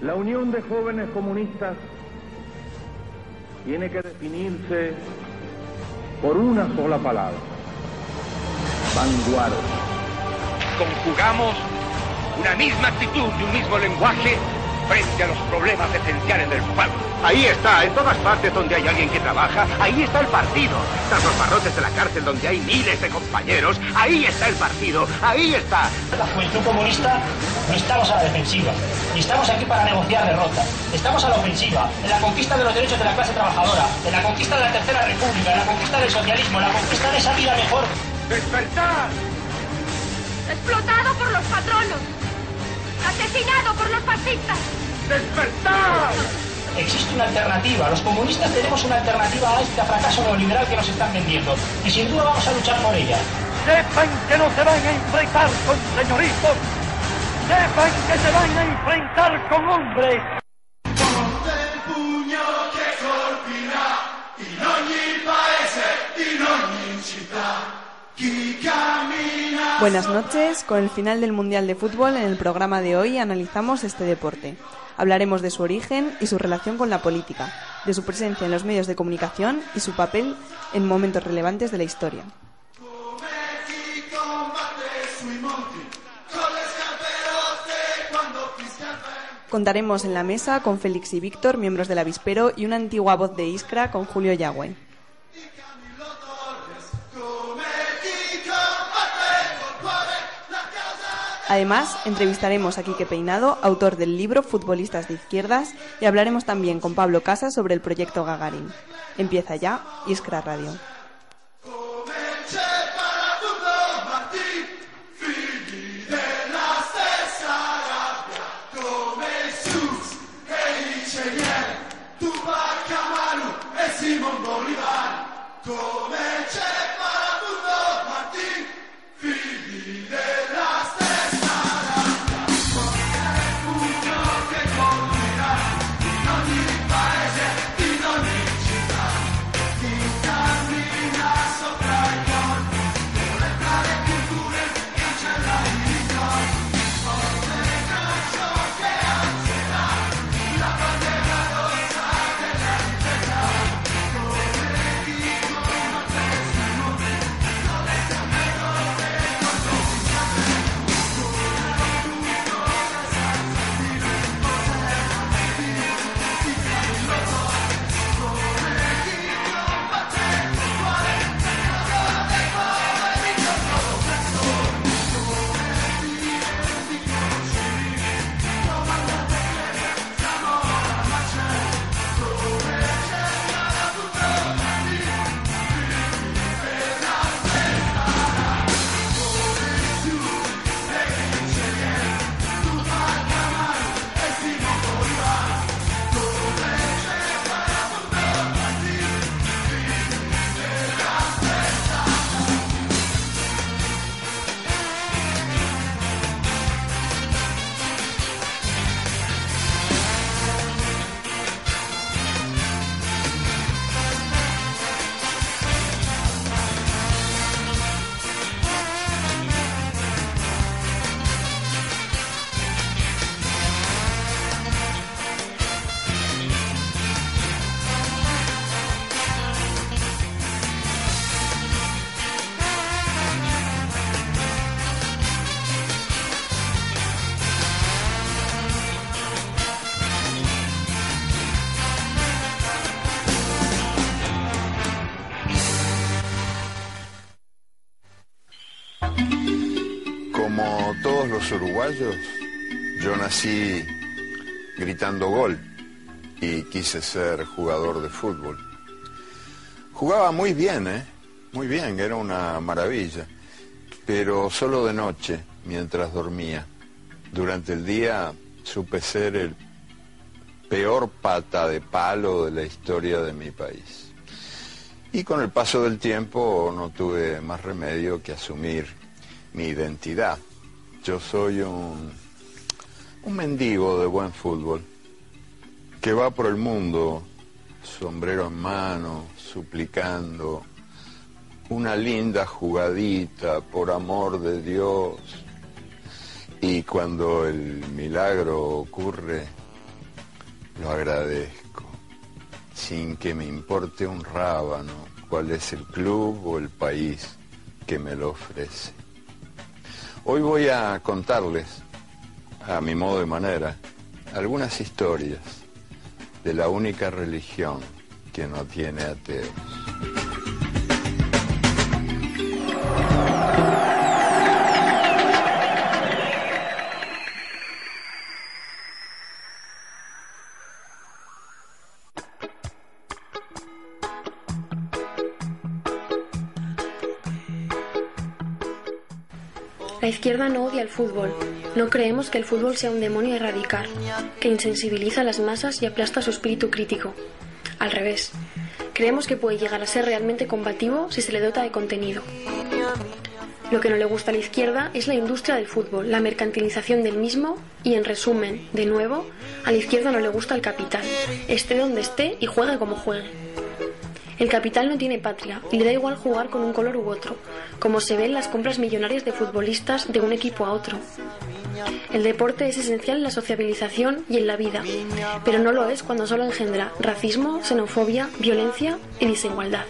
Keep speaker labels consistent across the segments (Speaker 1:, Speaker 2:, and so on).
Speaker 1: La Unión de Jóvenes Comunistas tiene que definirse por una sola palabra: vanguardia.
Speaker 2: Conjugamos una misma actitud y un mismo lenguaje frente a los problemas esenciales del pueblo. Ahí está, en todas partes donde hay alguien que trabaja, ahí está el partido. Tras los barrotes de la cárcel donde hay miles de compañeros, ahí está el partido, ahí está.
Speaker 3: La Juventud Comunista no estamos a la defensiva, ni estamos aquí para negociar derrotas. Estamos a la ofensiva, en la conquista de los derechos de la clase trabajadora, en la conquista de la Tercera República, en la conquista del socialismo, en la conquista de esa vida mejor.
Speaker 2: ¡Despertar!
Speaker 4: Explotado por los patronos, asesinado por los fascistas.
Speaker 2: ¡Despertar!
Speaker 3: Existe una alternativa. Los comunistas tenemos una alternativa a este fracaso neoliberal que nos están vendiendo. Y sin duda vamos a luchar por ella.
Speaker 5: Sepan que no se van a enfrentar con señoritos. Sepan que se van a enfrentar con hombres.
Speaker 6: Buenas noches. Con el final del Mundial de Fútbol, en el programa de hoy analizamos este deporte. Hablaremos de su origen y su relación con la política, de su presencia en los medios de comunicación y su papel en momentos relevantes de la historia. Contaremos en la mesa con Félix y Víctor, miembros del Avispero, y una antigua voz de Iskra con Julio Yagüe. Además, entrevistaremos a Quique Peinado, autor del libro Futbolistas de Izquierdas, y hablaremos también con Pablo Casas sobre el proyecto Gagarin. Empieza ya Iskra Radio.
Speaker 7: Como todos los uruguayos, yo nací gritando gol y quise ser jugador de fútbol. Jugaba muy bien, muy bien, era una maravilla, pero solo de noche, mientras dormía. Durante el día supe ser el peor pata de palo de la historia de mi país. Y con el paso del tiempo no tuve más remedio que asumir mi identidad. Yo soy un mendigo de buen fútbol que va por el mundo, sombrero en mano, suplicando una linda jugadita, por amor de Dios. Y cuando el milagro ocurre, lo agradezco, sin que me importe un rábano cuál es el club o el país que me lo ofrece. Hoy voy a contarles, a mi modo de manera, algunas historias de la única religión que no tiene ateos.
Speaker 8: La izquierda no odia el fútbol. No creemos que el fútbol sea un demonio a erradicar, que insensibiliza a las masas y aplasta su espíritu crítico. Al revés, creemos que puede llegar a ser realmente combativo si se le dota de contenido. Lo que no le gusta a la izquierda es la industria del fútbol, la mercantilización del mismo y, en resumen, de nuevo, a la izquierda no le gusta el capital, esté donde esté y juegue como juegue. El capital no tiene patria y le da igual jugar con un color u otro, como se ve en las compras millonarias de futbolistas de un equipo a otro. El deporte es esencial en la sociabilización y en la vida, pero no lo es cuando solo engendra racismo, xenofobia, violencia y desigualdad.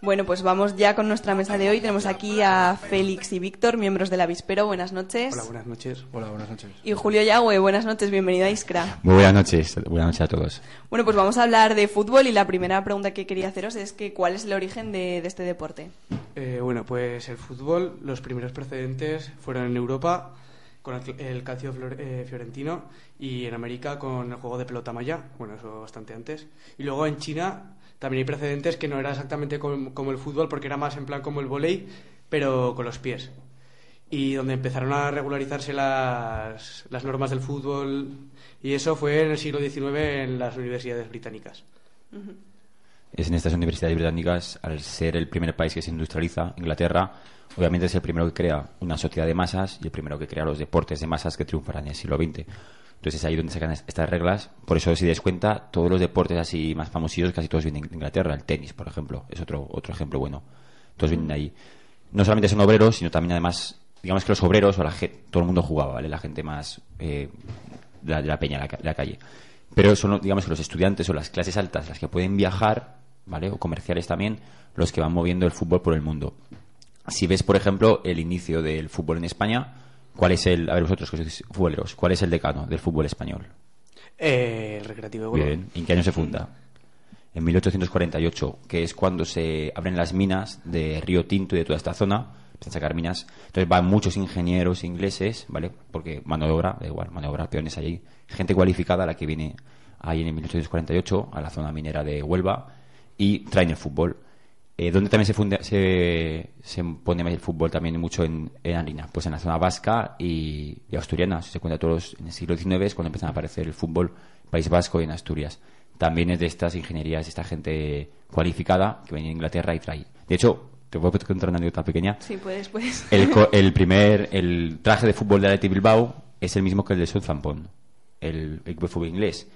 Speaker 6: Bueno, pues vamos ya con nuestra mesa de hoy. Tenemos aquí a Félix y Víctor, miembros del Avispero. Buenas noches.
Speaker 9: Hola, buenas noches. Hola, buenas noches.
Speaker 6: Y Julio Yagüe, buenas noches. Bienvenido a Iskra.
Speaker 10: Muy buenas noches a todos.
Speaker 6: Bueno, pues vamos a hablar de fútbol y la primera pregunta que quería haceros es que ¿cuál es el origen de este deporte?
Speaker 9: Bueno, pues el fútbol, los primeros precedentes fueron en Europa con el Calcio Fiorentino y en América con el juego de pelota maya, bueno, eso bastante antes. Y luego en China también hay precedentes que no era exactamente como el fútbol, porque era más en plan como el vóley, pero con los pies. Y donde empezaron a regularizarse las normas del fútbol, y eso fue en el siglo XIX en las universidades británicas.
Speaker 10: Es en estas universidades británicas, al ser el primer país que se industrializa, Inglaterra, obviamente es el primero que crea una sociedad de masas y el primero que crea los deportes de masas que triunfarán en el siglo XX. Entonces es ahí donde sacan estas reglas. Por eso, si des cuenta, todos los deportes así más famosillos casi todos vienen de Inglaterra. El tenis, por ejemplo, es otro ejemplo bueno. Todos vienen de ahí. No solamente son obreros, sino también además, digamos que los obreros o la gente, todo el mundo jugaba, ¿vale? La gente más de la peña, de la calle. Pero son, digamos, que los estudiantes o las clases altas, las que pueden viajar, ¿vale? O comerciales también, los que van moviendo el fútbol por el mundo. Si ves, por ejemplo, el inicio del fútbol en España, ¿cuál es a ver, vosotros que sois futboleros, ¿cuál es el decano del fútbol español?
Speaker 9: El Recreativo de Huelva.
Speaker 10: Bien. ¿En qué año se funda? En 1848, que es cuando se abren las minas de Río Tinto y de toda esta zona, empiezan a sacar minas. Entonces van muchos ingenieros ingleses, ¿vale? Porque mano de obra, da igual, mano de obra, peones allí, gente cualificada la que viene ahí en el 1848 a la zona minera de Huelva y traen el fútbol. Donde también se pone el fútbol también mucho en harina, pues en la zona vasca y asturiana. Si se cuenta todos en el siglo XIX es cuando empiezan a aparecer el fútbol País Vasco y en Asturias. También es de estas ingenierías, esta gente cualificada que viene de Inglaterra y trae. De hecho, te puedo contar una anécdota pequeña.
Speaker 6: Sí, puedes.
Speaker 10: El traje de fútbol de Athletic Bilbao es el mismo que el de Southampton, el equipo de fútbol inglés.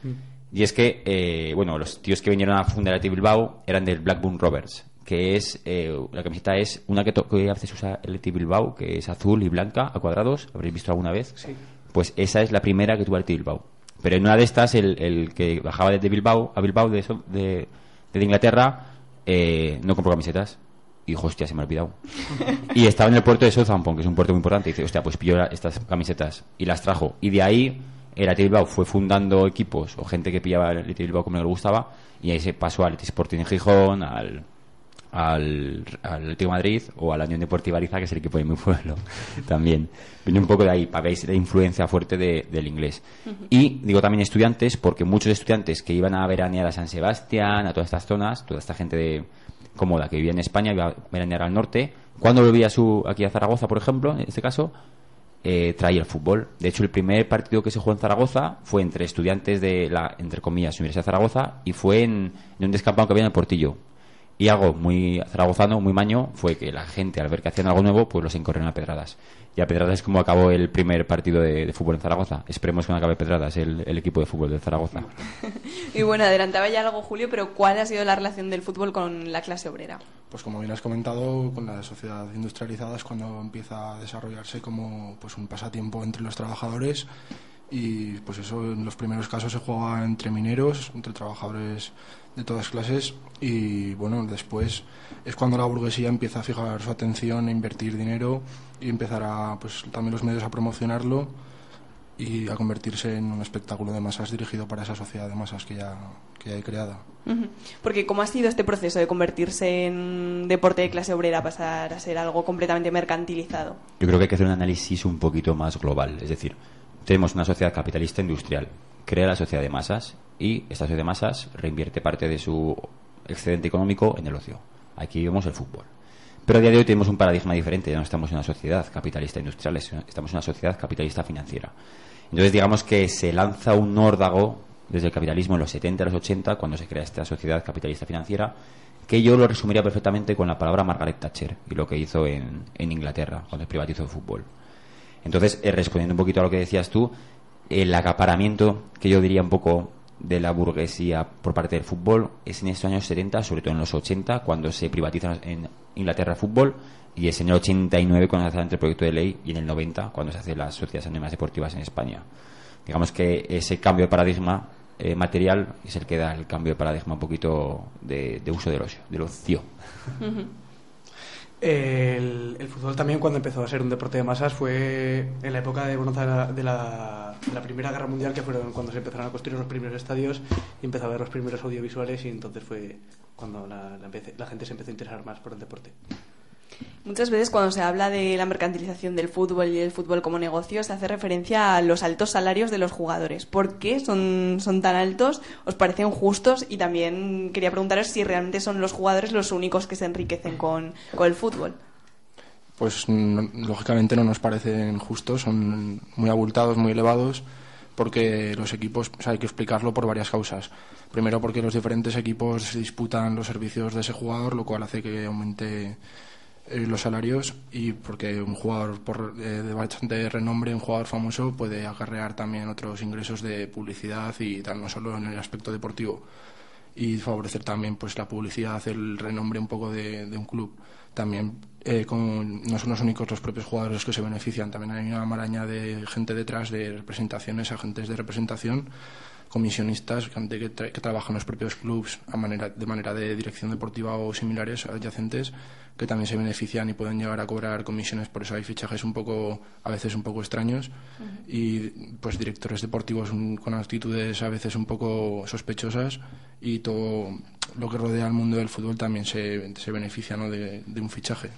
Speaker 10: Y es que, los tíos que vinieron a fundar Athletic Bilbao eran del Blackburn Rovers, que es, la camiseta es una que a veces usa el Athletic Bilbao, que es azul y blanca a cuadrados, ¿habréis visto alguna vez? Sí. Pues esa es la primera que tuvo el Athletic Bilbao. Pero en una de estas, el que bajaba desde Bilbao a Bilbao de Inglaterra, no compró camisetas. Y dijo, hostia, se me ha olvidado. Y estaba en el puerto de Southampton, que es un puerto muy importante, y dice, hostia, pues pilló estas camisetas y las trajo. Y de ahí el Athletic Bilbao fue fundando equipos o gente que pillaba el Athletic Bilbao como le gustaba, y ahí se pasó al Athletic Sporting de Gijón, al Atlético de Madrid o a la Unión Deportiva Ariza, que es el equipo de mi pueblo también. Viene un poco de ahí, para ver la influencia fuerte del inglés. Y digo también estudiantes, porque muchos estudiantes que iban a veranear a San Sebastián, a todas estas zonas, toda esta gente cómoda que vivía en España, iba a veranear al norte, cuando volvía aquí a Zaragoza, por ejemplo, en este caso, traía el fútbol. De hecho, el primer partido que se jugó en Zaragoza fue entre estudiantes de la, entre comillas, Universidad de Zaragoza, y fue en un descampado que había en el Portillo. Y algo muy zaragozano, muy maño, fue que la gente, al ver que hacían algo nuevo, pues los encorrieron a pedradas. Y a pedradas es como acabó el primer partido de fútbol en Zaragoza. Esperemos que no acabe pedradas el equipo de fútbol de Zaragoza.
Speaker 6: Y bueno, adelantaba ya algo, Julio, pero ¿cuál ha sido la relación del fútbol con la clase obrera?
Speaker 11: Pues como bien has comentado, con la sociedad industrializada es cuando empieza a desarrollarse como pues un pasatiempo entre los trabajadores. Y pues eso, en los primeros casos se jugaba entre mineros, entre trabajadores de todas clases, y bueno, después es cuando la burguesía empieza a fijar su atención, a invertir dinero y empezar a, pues también los medios a promocionarlo y a convertirse en un espectáculo de masas dirigido para esa sociedad de masas que ya hay creada.
Speaker 6: Porque ¿cómo ha sido este proceso de convertirse en deporte de clase obrera, pasar a ser algo completamente mercantilizado?
Speaker 10: Yo creo que hay que hacer un análisis un poquito más global, es decir, tenemos una sociedad capitalista industrial, crea la sociedad de masas y esta sociedad de masas reinvierte parte de su excedente económico en el ocio. Aquí vemos el fútbol. Pero a día de hoy tenemos un paradigma diferente, ya no estamos en una sociedad capitalista industrial, estamos en una sociedad capitalista financiera. Entonces digamos que se lanza un órdago desde el capitalismo en los 70 a los 80, cuando se crea esta sociedad capitalista financiera, que yo lo resumiría perfectamente con la palabra Margaret Thatcher y lo que hizo en Inglaterra cuando privatizó el fútbol. Entonces, respondiendo un poquito a lo que decías tú, el acaparamiento que yo diría un poco de la burguesía por parte del fútbol es en estos años 70, sobre todo en los 80, cuando se privatiza en Inglaterra el fútbol, y es en el 89 cuando se hace el proyecto de ley, y en el 90 cuando se hacen las sociedades anónimas deportivas en España. Digamos que ese cambio de paradigma material es el que da el cambio de paradigma un poquito de uso del ocio, del ocio.
Speaker 9: El fútbol también, cuando empezó a ser un deporte de masas, fue en la época de bonanza de la Primera Guerra Mundial, que fueron cuando se empezaron a construir los primeros estadios y empezó a ver los primeros audiovisuales, y entonces fue cuando la gente se empezó a interesar más por el deporte.
Speaker 6: Muchas veces cuando se habla de la mercantilización del fútbol y el fútbol como negocio se hace referencia a los altos salarios de los jugadores. ¿Por qué son tan altos? ¿Os parecen justos? Y también quería preguntaros si realmente son los jugadores los únicos que se enriquecen con el fútbol.
Speaker 11: Pues lógicamente no nos parecen justos, son muy abultados, muy elevados, porque los equipos, hay que explicarlo por varias causas. Primero, porque los diferentes equipos disputan los servicios de ese jugador, lo cual hace que aumente los salarios, y porque un jugador de bastante renombre, un jugador famoso, puede acarrear también otros ingresos de publicidad y tal, no solo en el aspecto deportivo, y favorecer también pues la publicidad, el renombre un poco de un club. También no son los únicos los propios jugadores que se benefician, también hay una maraña de gente detrás, de representaciones, agentes de representación, comisionistas, gente que trabaja en los propios clubs de manera de dirección deportiva o similares, adyacentes, que también se benefician y pueden llegar a cobrar comisiones. Por eso hay fichajes a veces un poco extraños, y pues directores deportivos con actitudes a veces un poco sospechosas, y todo lo que rodea al mundo del fútbol también se beneficia, ¿no?, de un fichaje.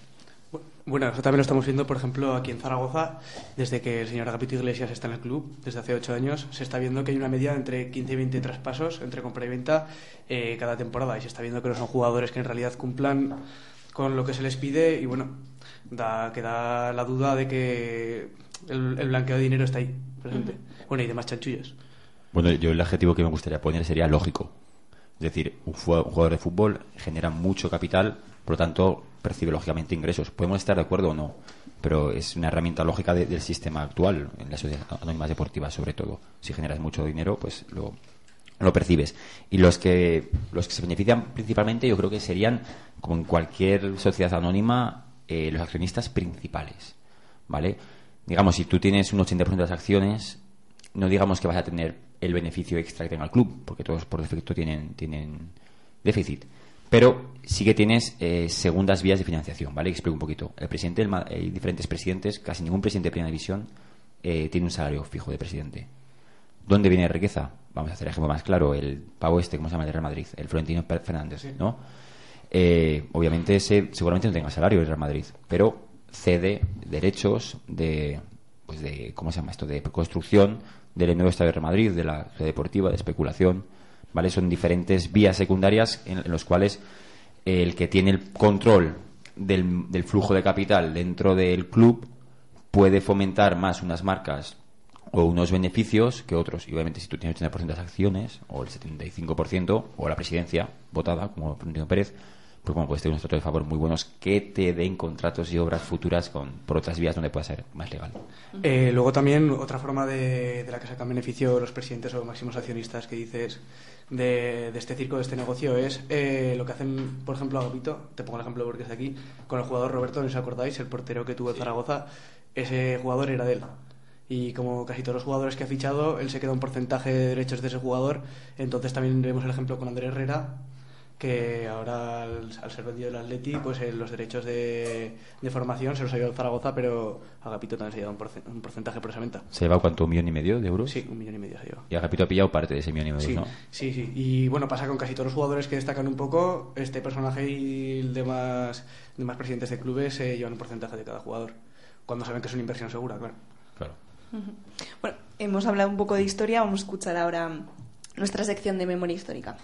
Speaker 9: Bueno, eso también lo estamos viendo, por ejemplo, aquí en Zaragoza. Desde que el señor Agapito Iglesias está en el club, desde hace 8 años, se está viendo que hay una media de entre 15 y 20 traspasos entre compra y venta cada temporada, y se está viendo que no son jugadores que en realidad cumplan con lo que se les pide, y bueno, queda la duda de que el blanqueo de dinero está ahí presente. Bueno, y demás chanchullos.
Speaker 10: Bueno, yo el adjetivo que me gustaría poner sería lógico. Es decir, un jugador de fútbol genera mucho capital, por lo tanto percibe lógicamente ingresos. Podemos estar de acuerdo o no, pero es una herramienta lógica del sistema actual, en las sociedades anónimas deportivas sobre todo. Si generas mucho dinero, pues lo percibes. Y los que se benefician principalmente, yo creo que serían, como en cualquier sociedad anónima, los accionistas principales, ¿vale? Digamos, si tú tienes un 80% de las acciones, no digamos que vas a tener el beneficio extra que tenga el club, porque todos por defecto tienen déficit, pero sí que tienes segundas vías de financiación, ¿vale? Explico un poquito. Hay diferentes presidentes, casi ningún presidente de primera división tiene un salario fijo de presidente. ¿Dónde viene la riqueza? Vamos a hacer el ejemplo más claro. El pavo ¿cómo se llama? El de Real Madrid, el Florentino Fernández, sí, ¿no? Obviamente seguramente no tenga salario el Real Madrid, pero cede derechos de ¿cómo se llama esto? De construcción del nuevo estadio de Real Madrid, de la red deportiva, de especulación, ¿vale? Son diferentes vías secundarias en los cuales el que tiene el control del flujo de capital dentro del club puede fomentar más unas marcas o unos beneficios que otros. Y obviamente si tú tienes el 80% de las acciones, o el 75%, o la presidencia votada, como Florentino Pérez, pues bueno, puedes tener unos tratos de favor muy buenos que te den contratos y obras futuras por otras vías donde pueda ser más legal.
Speaker 9: Luego también otra forma de la que sacan beneficio los presidentes o máximos accionistas que dices de este circo, de este negocio, es lo que hacen, por ejemplo, Agapito, te pongo el ejemplo porque es de aquí, con el jugador Roberto, no sé si os acordáis, el portero que tuvo el Zaragoza, ese jugador era de él. Y como casi todos los jugadores que ha fichado, él se queda un porcentaje de derechos de ese jugador. Entonces también vemos el ejemplo con Andrés Herrera, que ahora al ser vendido el Atleti, pues los derechos de formación se los ha llevado Zaragoza, pero Agapito también se ha llevado un porcentaje por esa venta.
Speaker 10: ¿Se ha llevado cuánto? ¿1,5 millones de euros?
Speaker 9: Sí, 1,5 millones se ha llevado.
Speaker 10: Y Agapito ha pillado parte de ese 1,5 millones,
Speaker 9: sí,
Speaker 10: ¿no?
Speaker 9: Sí. Y bueno, pasa con casi todos los jugadores que destacan un poco. Este personaje y el demás presidentes de clubes se llevan un porcentaje de cada jugador, cuando saben que es una inversión segura, claro.
Speaker 10: Claro.
Speaker 6: Bueno, hemos hablado un poco de historia, vamos a escuchar ahora nuestra sección de memoria histórica.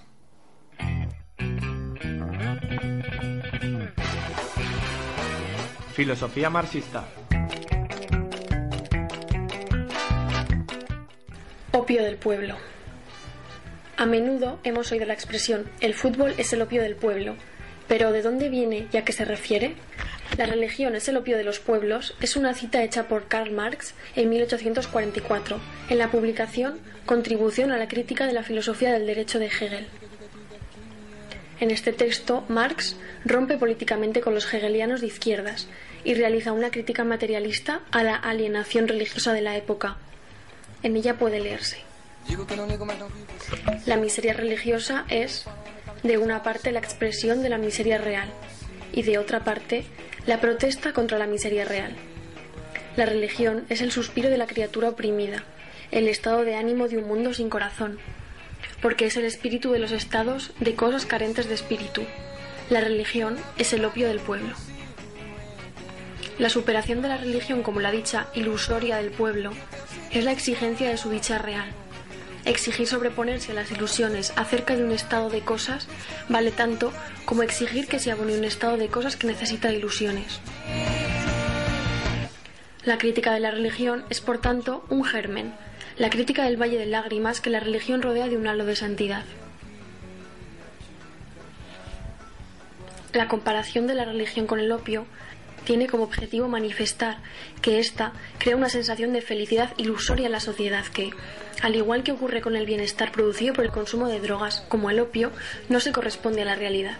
Speaker 1: Filosofía marxista.
Speaker 8: Opio del pueblo. A menudo hemos oído la expresión el fútbol es el opio del pueblo, pero ¿de dónde viene y a qué se refiere? La religión es el opio de los pueblos es una cita hecha por Karl Marx en 1844, en la publicación Contribución a la crítica de la filosofía del derecho de Hegel. En este texto, Marx rompe políticamente con los hegelianos de izquierdas y realiza una crítica materialista a la alienación religiosa de la época. En ella puede leerse: la miseria religiosa es, de una parte, la expresión de la miseria real y, de otra parte, la protesta contra la miseria real. La religión es el suspiro de la criatura oprimida, el estado de ánimo de un mundo sin corazón, porque es el espíritu de los estados de cosas carentes de espíritu. La religión es el opio del pueblo. La superación de la religión como la dicha ilusoria del pueblo es la exigencia de su dicha real. Exigir sobreponerse a las ilusiones acerca de un estado de cosas vale tanto como exigir que se abone un estado de cosas que necesita ilusiones. La crítica de la religión es, por tanto, un germen, la crítica del valle de lágrimas que la religión rodea de un halo de santidad. La comparación de la religión con el opio tiene como objetivo manifestar que ésta crea una sensación de felicidad ilusoria en la sociedad que, al igual que ocurre con el bienestar producido por el consumo de drogas, como el opio, no se corresponde a la realidad.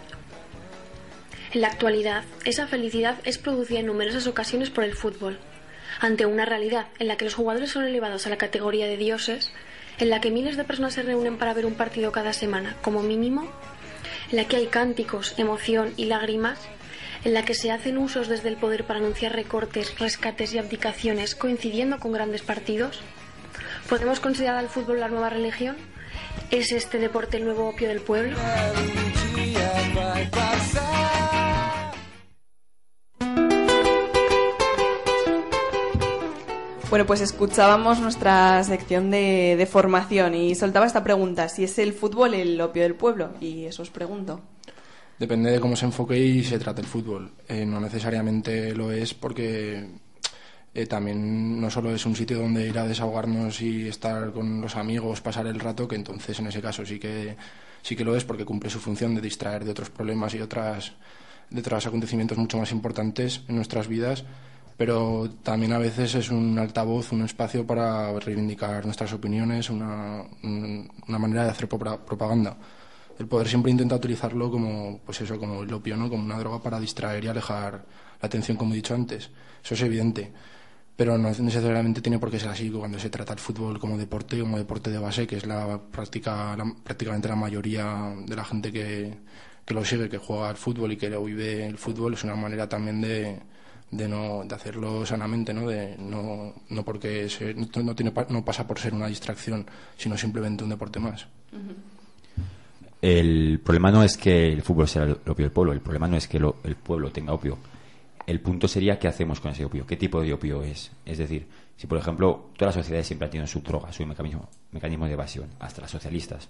Speaker 8: En la actualidad, esa felicidad es producida en numerosas ocasiones por el fútbol, ante una realidad en la que los jugadores son elevados a la categoría de dioses, en la que miles de personas se reúnen para ver un partido cada semana, como mínimo, en la que hay cánticos, emoción y lágrimas, en la que se hacen usos desde el poder para anunciar recortes, rescates y abdicaciones coincidiendo con grandes partidos. ¿Podemos considerar al fútbol la nueva religión? ¿Es este deporte el nuevo opio del pueblo?
Speaker 6: Bueno, pues escuchábamos nuestra sección de formación y soltaba esta pregunta: si es el fútbol el opio del pueblo. Y eso os pregunto.
Speaker 11: Depende de cómo se enfoque y se trate el fútbol. No necesariamente lo es, porque también no solo es un sitio donde ir a desahogarnos y estar con los amigos, pasar el rato, que entonces en ese caso sí que lo es, porque cumple su función de distraer de otros problemas y de otros acontecimientos mucho más importantes en nuestras vidas, pero también a veces es un altavoz, un espacio para reivindicar nuestras opiniones, una manera de hacer propaganda. El poder siempre intenta utilizarlo como, pues eso, como el opio, ¿no? Como una droga para distraer y alejar la atención, como he dicho antes. Eso es evidente, pero no necesariamente tiene por qué ser así cuando se trata el fútbol como deporte de base, que es prácticamente la mayoría de la gente que lo sigue, que juega al fútbol y que lo vive el fútbol. Es una manera también de hacerlo sanamente, ¿no? No porque no pasa por ser una distracción, sino simplemente un deporte más.
Speaker 6: Uh-huh.
Speaker 10: El problema no es que el fútbol sea el opio del pueblo, el problema no es que el pueblo tenga opio. El punto sería qué hacemos con ese opio, qué tipo de opio es. Es decir, si por ejemplo todas las sociedades siempre han tenido su droga, su mecanismo de evasión, hasta las socialistas,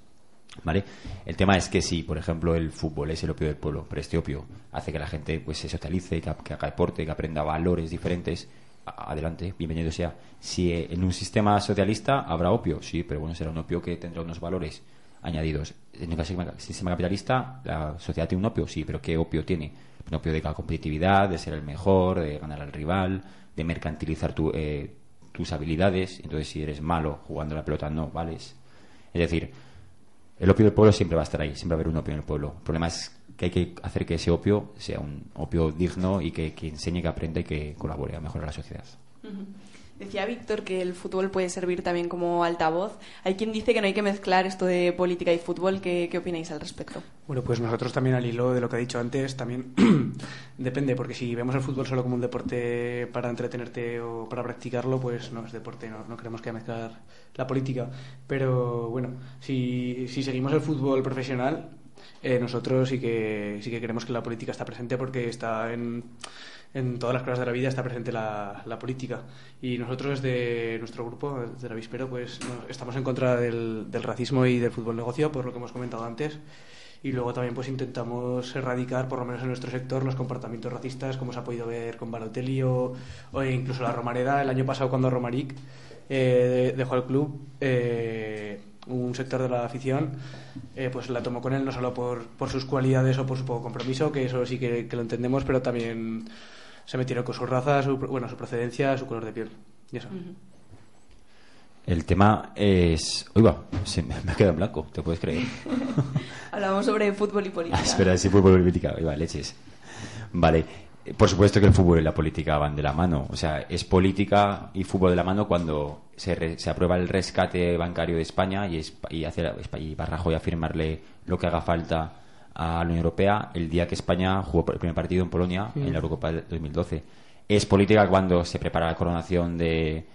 Speaker 10: ¿vale? El tema es que si por ejemplo el fútbol es el opio del pueblo, pero este opio hace que la gente pues se socialice, que haga deporte, que aprenda valores diferentes, adelante, bienvenido sea. Si en un sistema socialista habrá opio, sí, pero bueno, será un opio que tendrá unos valores añadidos. En el sistema capitalista, la sociedad tiene un opio, sí, pero ¿qué opio tiene? Un opio de la competitividad, de ser el mejor, de ganar al rival, de mercantilizar tus habilidades. Entonces, si eres malo jugando la pelota, no vales. Es decir, el opio del pueblo siempre va a estar ahí, siempre va a haber un opio en el pueblo. El problema es que hay que hacer que ese opio sea un opio digno y que enseñe, que aprenda y que colabore a mejorar la sociedad.
Speaker 6: Decía Víctor que el fútbol puede servir también como altavoz. Hay quien dice que no hay que mezclar esto de política y fútbol. ¿Qué opináis al respecto?
Speaker 9: Bueno, pues nosotros también, al hilo de lo que ha dicho antes, también depende, porque si vemos el fútbol solo como un deporte para entretenerte o para practicarlo, pues no es deporte, no queremos que mezclar la política. Pero bueno, si seguimos el fútbol profesional, nosotros sí que queremos que la política está presente, porque está en todas las cosas de la vida, está presente la política. Y nosotros, desde nuestro grupo, desde el Avispero, pues estamos en contra del racismo y del fútbol negocio, por lo que hemos comentado antes. Y luego también pues intentamos erradicar, por lo menos en nuestro sector, los comportamientos racistas, como se ha podido ver con Balotelli o incluso la Romareda. El año pasado, cuando Romaric dejó el club, un sector de la afición pues la tomó con él, no solo por sus cualidades o por su poco compromiso, que eso sí que lo entendemos, pero también se metieron con su raza, su procedencia, su color de piel y eso.
Speaker 10: El tema es... Uy, va, se me ha quedado en blanco, ¿te puedes creer?
Speaker 6: Hablamos sobre fútbol y política.
Speaker 10: Espera, sí, fútbol y política. Uy, va, leches. Vale, por supuesto que el fútbol y la política van de la mano. O sea, es política y fútbol de la mano cuando se aprueba el rescate bancario de España y va Rajoy a firmarle lo que haga falta a la Unión Europea el día que España jugó el primer partido en Polonia en la Eurocopa de 2012. Es política cuando se prepara la coronación de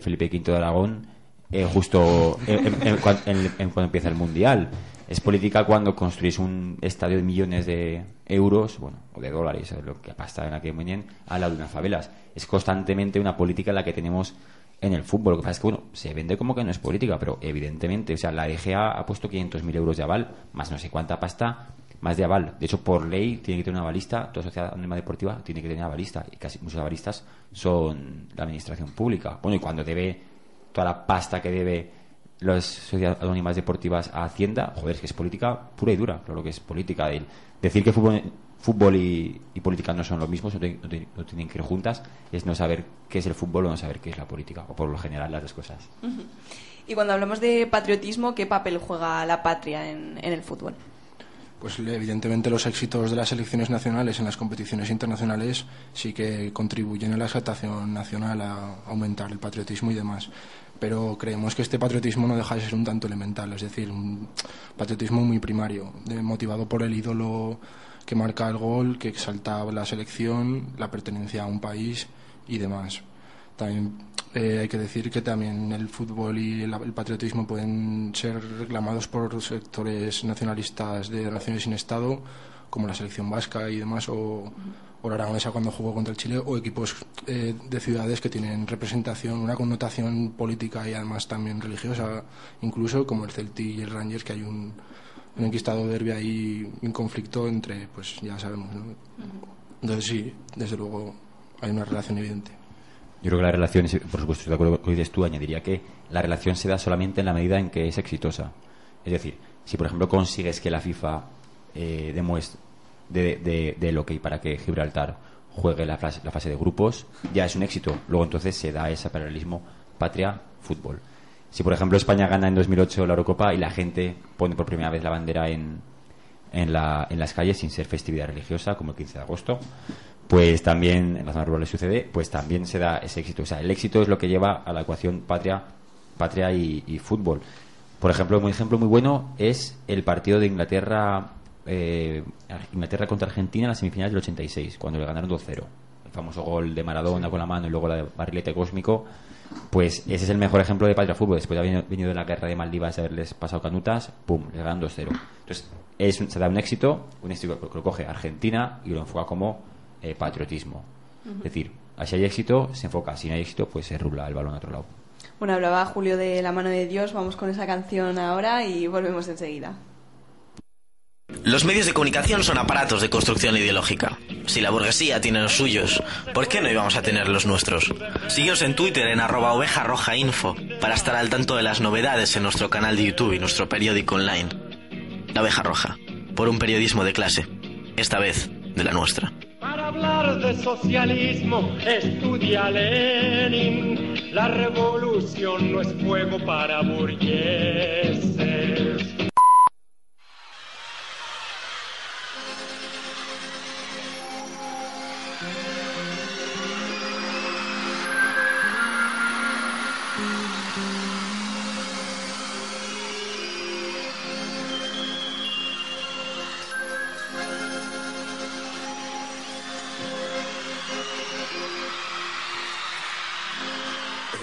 Speaker 10: Felipe V de Aragón, justo cuando empieza el Mundial. Es política cuando construís un estadio de millones de euros, o de dólares, lo que pasa en aquel momento, al lado de unas favelas. Es constantemente una política la que tenemos en el fútbol. Lo que pasa es que, se vende como que no es política, pero evidentemente, o sea, la EGA ha puesto 500.000 euros de aval, más no sé cuánta pasta, más de aval. De hecho, por ley tiene que tener una avalista, toda sociedad anónima deportiva tiene que tener avalista, y casi muchos avalistas son la administración pública. Bueno, y cuando debe toda la pasta que debe las sociedades anónimas deportivas a Hacienda, joder, es que es política pura y dura, claro que es política. Decir que fútbol y política no son lo mismo, no tienen que ir juntas, es no saber qué es el fútbol o no saber qué es la política, o por lo general las dos cosas.
Speaker 6: Y cuando hablamos de patriotismo, ¿qué papel juega la patria en el fútbol?
Speaker 11: Pues evidentemente los éxitos de las selecciones nacionales en las competiciones internacionales sí que contribuyen a la exaltación nacional, a aumentar el patriotismo y demás. Pero creemos que este patriotismo no deja de ser un tanto elemental, es decir, un patriotismo muy primario, motivado por el ídolo que marca el gol, que exalta la selección, la pertenencia a un país y demás. También hay que decir que también el fútbol y el patriotismo pueden ser reclamados por sectores nacionalistas de naciones sin Estado, como la selección vasca y demás, o la aragonesa cuando jugó contra el Chile, o equipos de ciudades que tienen representación, una connotación política y además también religiosa, incluso como el Celtic y el Rangers, que hay un enquistado derbi ahí, un conflicto entre, pues ya sabemos, ¿no? Entonces sí, desde luego hay una relación evidente.
Speaker 10: Yo creo que la relación, por supuesto, estoy de acuerdo con lo que dices tú, añadiría que la relación se da solamente en la medida en que es exitosa. Es decir, si por ejemplo consigues que la FIFA demuestre de lo que hay para que Gibraltar juegue la fase de grupos, ya es un éxito. Luego entonces se da ese paralelismo patria-fútbol. Si por ejemplo España gana en 2008 la Eurocopa y la gente pone por primera vez la bandera en las calles sin ser festividad religiosa, como el 15 de agosto, pues también en las zonas rurales sucede, pues también se da ese éxito. O sea, el éxito es lo que lleva a la ecuación patria y fútbol. Por ejemplo, un ejemplo muy bueno es el partido de Inglaterra contra Argentina en las semifinales del 86, cuando le ganaron 2-0. El famoso gol de Maradona con la mano y luego la de barrilete cósmico. Pues ese es el mejor ejemplo de patria fútbol. Después de haber venido de la guerra de Maldivas y haberles pasado canutas, ¡pum!, le ganan 2-0. Entonces se da un éxito que lo coge Argentina y lo enfoca como patriotismo. Es decir, si hay éxito se enfoca, si no hay éxito pues se rula el balón a otro lado.
Speaker 6: Bueno, hablaba Julio de La mano de Dios, vamos con esa canción ahora y volvemos enseguida.
Speaker 12: Los medios de comunicación son aparatos de construcción ideológica. Si la burguesía tiene los suyos, ¿por qué no íbamos a tener los nuestros? Síguenos en Twitter en @ovejarrojainfo para estar al tanto de las novedades en nuestro canal de YouTube y nuestro periódico online. La Oveja Roja, por un periodismo de clase, esta vez de la nuestra.
Speaker 13: Para hablar de socialismo, estudia Lenin. La revolución no es fuego para burgueses.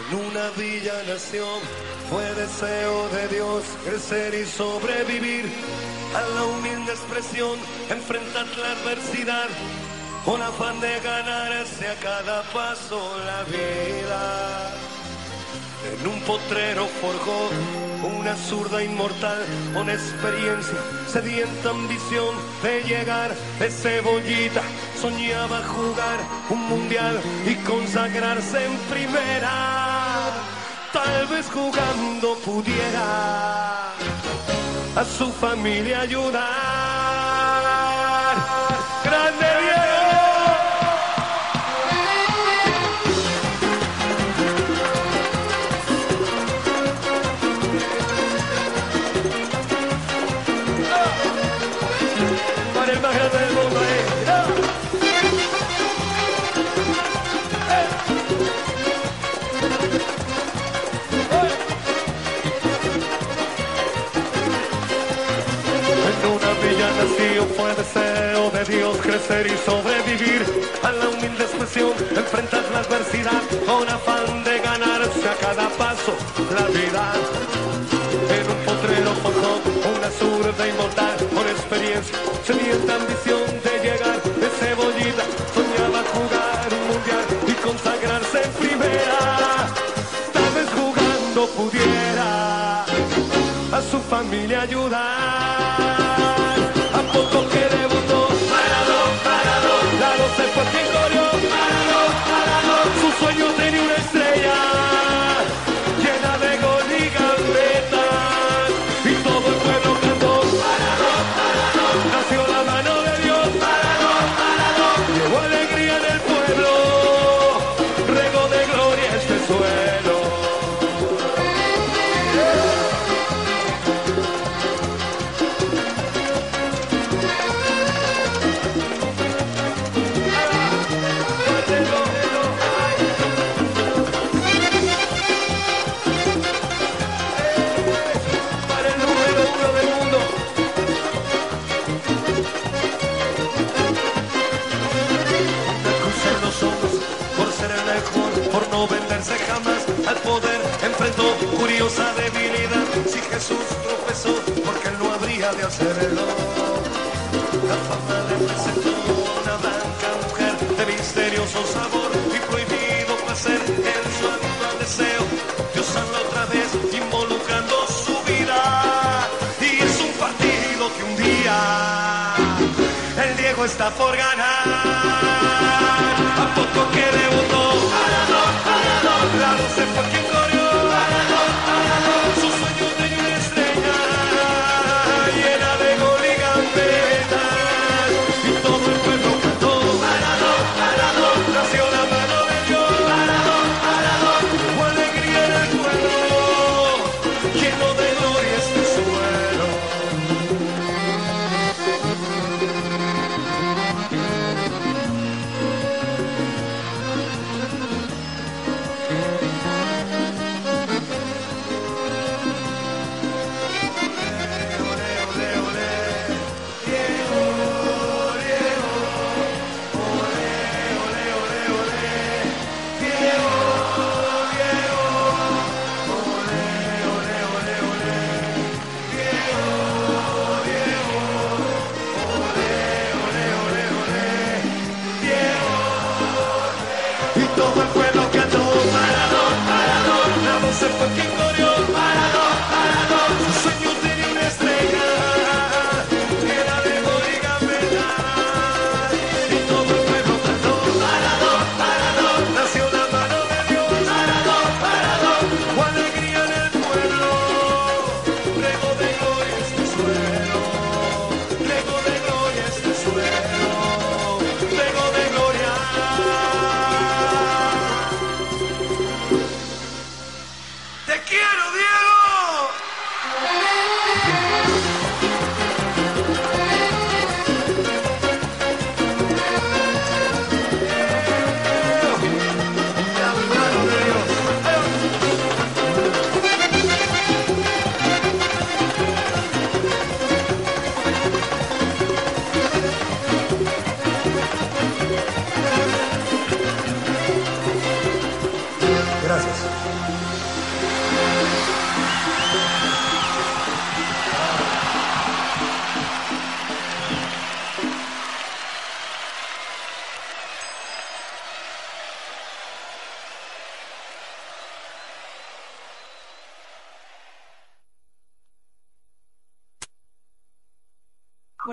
Speaker 14: En una villa nación fue deseo de Dios crecer y sobrevivir a la humilde expresión, enfrentar la adversidad con afán de ganarse a cada paso la vida. En un potrero forjó una zurda inmortal con experiencia, sedienta ambición de llegar de cebollita. Soñaba jugar un mundial y consagrarse en primera. Tal vez jugando pudiera a su familia ayudar. ¡Grande Diego! Para el más grande del mundo, nació, fue deseo de Dios crecer y sobrevivir a la humilde expresión, enfrentar la adversidad con afán de ganarse a cada paso la vida. En un potrero forjó una zurda inmortal con experiencia, sedienta ambición de llegar de cebollita. Soñaba jugar un mundial y consagrarse en primera. Tal vez jugando pudiera a su familia ayudar. Poco que debutó, parado, Lalo se fue quien corrió, parado, su sueño tenía una estrella, llena de gol y gambetas, y todo el pueblo cantó, parado, nació la mano de Dios, parado, llevó alegría en el pueblo, regó de gloria este suelo. Por no venderse jamás al poder, enfrentó curiosa debilidad. Si Jesús tropezó, porque él no habría de hacerlo. La fama le presentó una blanca mujer de misterioso sabor y prohibido placer en su habitual deseo. Dios habla otra vez involucrando su vida, y es un partido que un día el Diego está por ganar. A poco que debutó, Lalo se fue quien corrió, su sueño tenía una estrella, llena de gol y gambetas, y todo el pueblo cantó, parado, nació la mano de Dios, hubo alegría en el pueblo, lleno de gloria este suelo.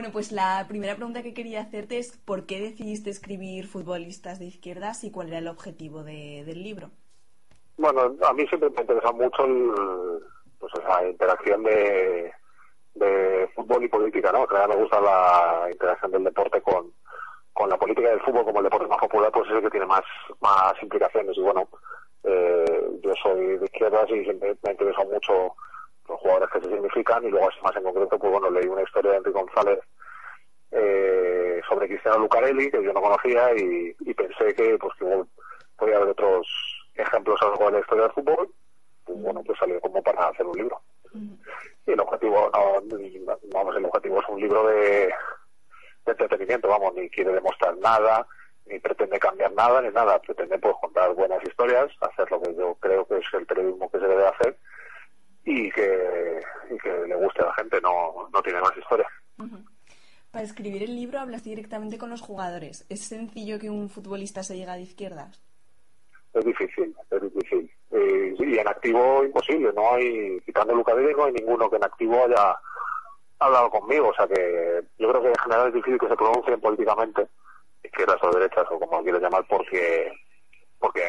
Speaker 6: Bueno, pues la primera pregunta que quería hacerte es ¿por qué decidiste escribir Futbolistas de Izquierdas y cuál era el objetivo del libro?
Speaker 15: Bueno, a mí siempre me interesa mucho esa interacción de fútbol y política, ¿no? En realidad me gusta la interacción del deporte con la política del fútbol, como el deporte más popular, pues es el que tiene más implicaciones. Y bueno, yo soy de izquierdas y siempre me interesan mucho los jugadores que se significan, y luego así más en concreto, pues bueno, leí una historia de Enrique González sobre Cristiano Lucarelli, que yo no conocía, y pensé que podía haber otros ejemplos a lo largo de la historia del fútbol. Y bueno, pues salió como para hacer un libro. Y el objetivo, el objetivo es un libro de entretenimiento, ni quiere demostrar nada, ni pretende cambiar nada, ni nada. Pretende pues contar buenas historias, hacer lo que yo creo que es el periodismo que se debe hacer, y que le guste a la gente, no tiene más historia.
Speaker 6: Para escribir el libro hablas directamente con los jugadores. ¿Es sencillo que un futbolista se llegue de izquierdas?
Speaker 15: Es difícil. Y en activo imposible, no hay, quitando Lucarelli, no hay ninguno que en activo haya hablado conmigo. O sea que yo creo que en general es difícil que se pronuncien políticamente, izquierdas o derechas o como quieras llamar, porque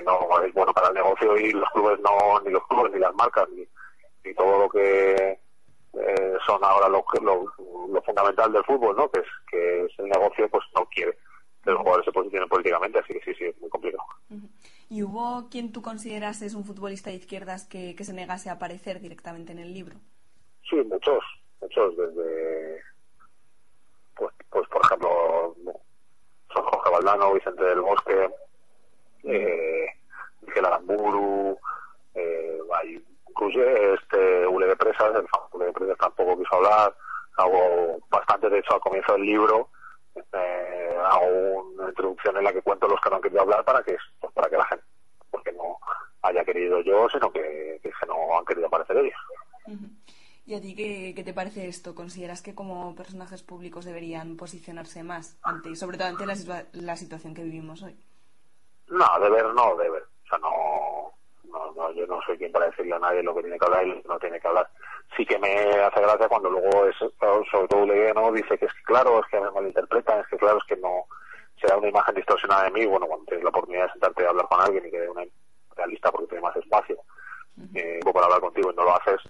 Speaker 15: no es bueno para el negocio, y los clubes ni los clubes ni las marcas ni todo lo que son ahora lo fundamental del fútbol, ¿no? Que es el negocio, pues no quiere que los jugadores se posicionen políticamente, así que sí, es muy complicado.
Speaker 6: ¿Y hubo quien tú consideras es un futbolista de izquierdas que se negase a aparecer directamente en el libro?
Speaker 15: Sí, muchos, desde pues por ejemplo son Jorge Valdano, Vicente del Bosque, Miguel Aramburu, incluso Ule de Presas, el famoso Ule de Presas tampoco quiso hablar. Hago bastante, de hecho, al comienzo del libro hago una introducción en la que cuento los que no han querido hablar para que la gente, porque no haya querido yo, sino que no han querido aparecer ellos.
Speaker 6: ¿Y a ti qué te parece esto? ¿Consideras que como personajes públicos deberían posicionarse más, sobre todo ante la situación que vivimos hoy?
Speaker 15: No, deber. O sea, no, yo no soy quien para decirle a nadie lo que tiene que hablar y lo que no tiene que hablar. Sí que me hace gracia cuando luego sobre todo Legueno dice que es que me malinterpretan, es que no se da una imagen distorsionada de mí. Bueno, cuando tienes la oportunidad de sentarte a hablar con alguien y que dé una realista porque tiene más espacio para hablar contigo y no lo haces,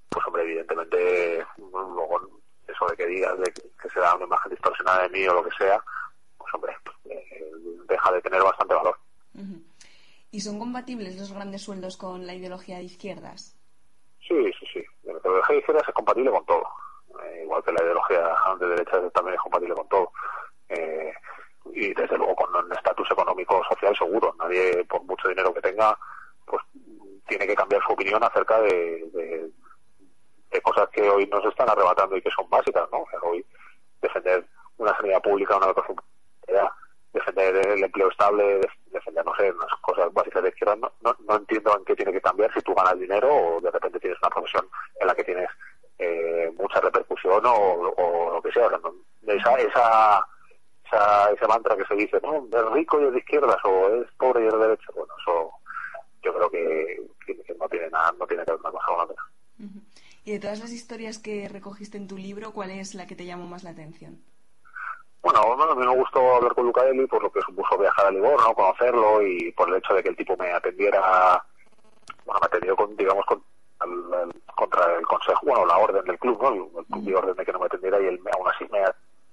Speaker 15: pues hombre, evidentemente luego eso de que digas de que se da una imagen distorsionada de mí o lo que sea, pues hombre, deja de tener bastante valor.
Speaker 6: ¿Y son compatibles los grandes sueldos con la ideología de izquierdas?
Speaker 15: Sí. La ideología de izquierdas es compatible con todo. Igual que la ideología de derechas también es compatible con todo. Y desde luego con un estatus económico social seguro. Nadie, por mucho dinero que tenga, pues tiene que cambiar su opinión acerca de cosas que hoy nos están arrebatando y que son básicas, ¿no? O sea, hoy defender una sanidad pública, una educación pública, defender el empleo estable, defender, no sé, unas cosas básicas de izquierda, no entiendo en qué tiene que cambiar si tú ganas dinero o de repente tienes una profesión en la que tienes mucha repercusión o lo que sea. O sea, ese mantra que se dice, no, es rico y es de izquierdas o es pobre y es de derecha, bueno, eso yo creo que no tiene que ver una cosa con la otra.
Speaker 6: Y de todas las historias que recogiste en tu libro, ¿cuál es la que te llamó más la atención?
Speaker 15: Bueno, a mí me gustó hablar con Lucarelli por lo que supuso viajar a Livorno, conocerlo, y por el hecho de que el tipo me atendiera, me atendió contra el consejo, la orden del club, ¿no? El club dio orden de que no me atendiera y él aún así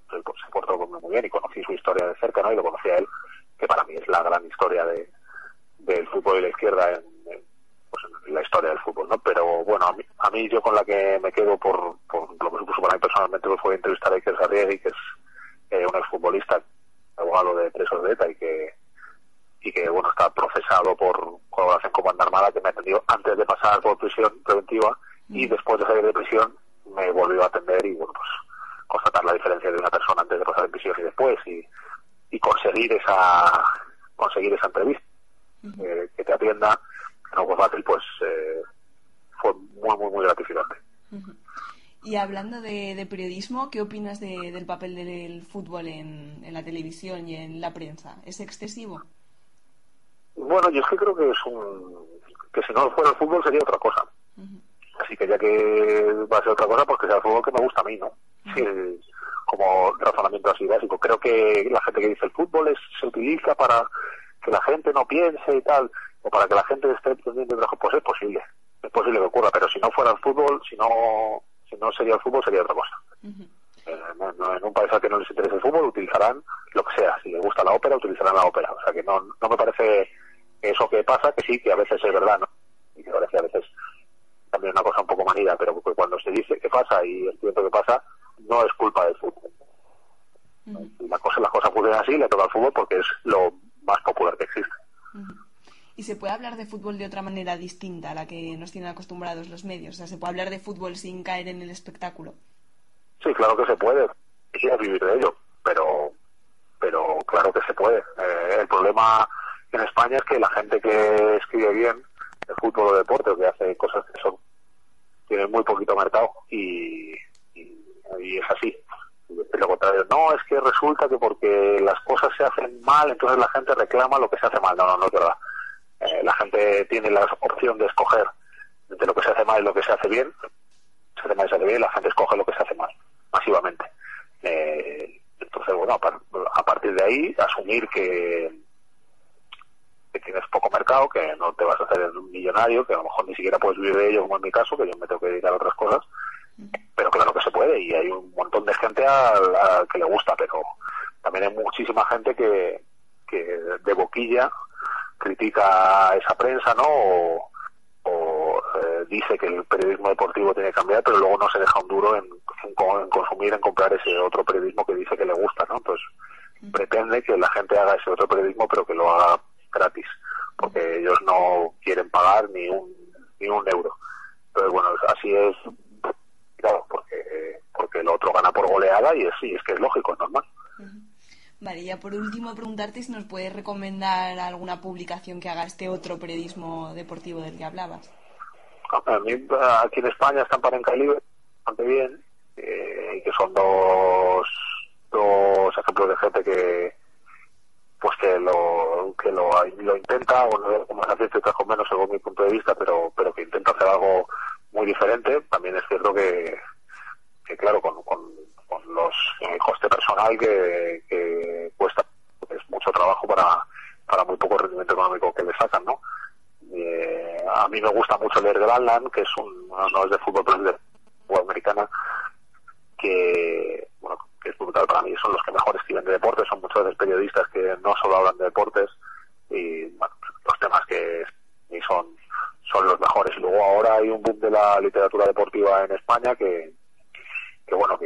Speaker 15: se portó muy bien y conocí su historia de cerca, ¿no? Y lo conocí a él, que para mí es la gran historia del fútbol y la izquierda en la historia del fútbol, ¿no? Pero bueno, a mí yo con la que me quedo por lo que supuso para mí personalmente, pues fue entrevistar a Iker Sarriegi, que es un exfutbolista, abogado de presos de ETA y que bueno, está procesado por colaboración con Banda Armada, que me atendió antes de pasar por prisión preventiva y después de salir de prisión me volvió a atender y bueno, pues constatar la diferencia de una persona antes de pasar en prisión y después y conseguir esa entrevista, que te atienda, que no fue fácil, pues fue muy gratificante.
Speaker 6: Y hablando de periodismo, ¿qué opinas del papel del fútbol en la televisión y en la prensa? ¿Es excesivo?
Speaker 15: Bueno, yo es que creo que que si no fuera el fútbol sería otra cosa. Así que ya que va a ser otra cosa, pues que sea el fútbol que me gusta a mí, ¿no? Sí, como razonamiento así básico. Creo que la gente que dice el fútbol se utiliza para que la gente no piense y tal, o para que la gente esté pendiente de trabajo, pues es posible que ocurra, pero si no fuera el fútbol, si no sería el fútbol, sería otra cosa. En un país al que no les interese el fútbol utilizarán lo que sea. Si les gusta la ópera, utilizarán la ópera. O sea que no me parece eso que pasa, que sí, que a veces es verdad, ¿no? Y que parece a veces también una cosa un poco manida, pero cuando se dice que pasa y es cierto que pasa, no es culpa del fútbol. Las cosas funcionan así, le toca al fútbol porque es lo más popular que existe.
Speaker 6: ¿Y se puede hablar de fútbol de otra manera distinta a la que nos tienen acostumbrados los medios? O sea, ¿se puede hablar de fútbol sin caer en el espectáculo?
Speaker 15: Sí, claro que se puede. Quisiera vivir de ello, pero claro que se puede. El problema en España es que la gente que escribe bien el fútbol o deporte, o que hace cosas que tiene muy poquito mercado y es así. De lo contrario, no, es que resulta que porque las cosas se hacen mal, entonces la gente reclama lo que se hace mal. No es verdad. La gente tiene la opción de escoger entre lo que se hace mal y lo que se hace bien. Se hace mal y se hace bien, la gente escoge lo que se hace mal, masivamente. Entonces, bueno, a partir de ahí, asumir que tienes poco mercado, que no te vas a hacer un millonario, que a lo mejor ni siquiera puedes vivir de ello, como en mi caso, que yo me tengo que dedicar a otras cosas, pero claro que se puede, y hay un montón de gente a que le gusta, pero también hay muchísima gente que de boquilla critica esa prensa, ¿no? O dice que el periodismo deportivo tiene que cambiar, pero luego no se deja un duro en consumir, en comprar ese otro periodismo que dice que le gusta, ¿no? Entonces pretende que la gente haga ese otro periodismo, pero que lo haga gratis, porque ellos no quieren pagar ni un euro. Entonces, bueno, así es, claro, porque el otro gana por goleada y es que es lógico, es normal.
Speaker 6: Vale, ya por último preguntarte si nos puedes recomendar alguna publicación que haga este otro periodismo deportivo del que hablabas.
Speaker 15: A mí, aquí en España están Parenca y Libre bastante bien, y que son dos ejemplos de gente que lo intenta, bueno, con más acierto y otras con menos según mi punto de vista, pero que intenta hacer algo muy diferente. También es cierto que claro, con el coste personal que cuesta, es mucho trabajo para muy poco rendimiento económico que le sacan, ¿no? A mí me gusta mucho leer The Landland, que no es de fútbol, pero es de fútbol americana, que es brutal para mí. Son los que mejor escriben de deportes, son muchas veces periodistas que no solo hablan de deportes, y bueno, los temas que son los mejores. Y luego ahora hay un boom de la literatura deportiva en España que unas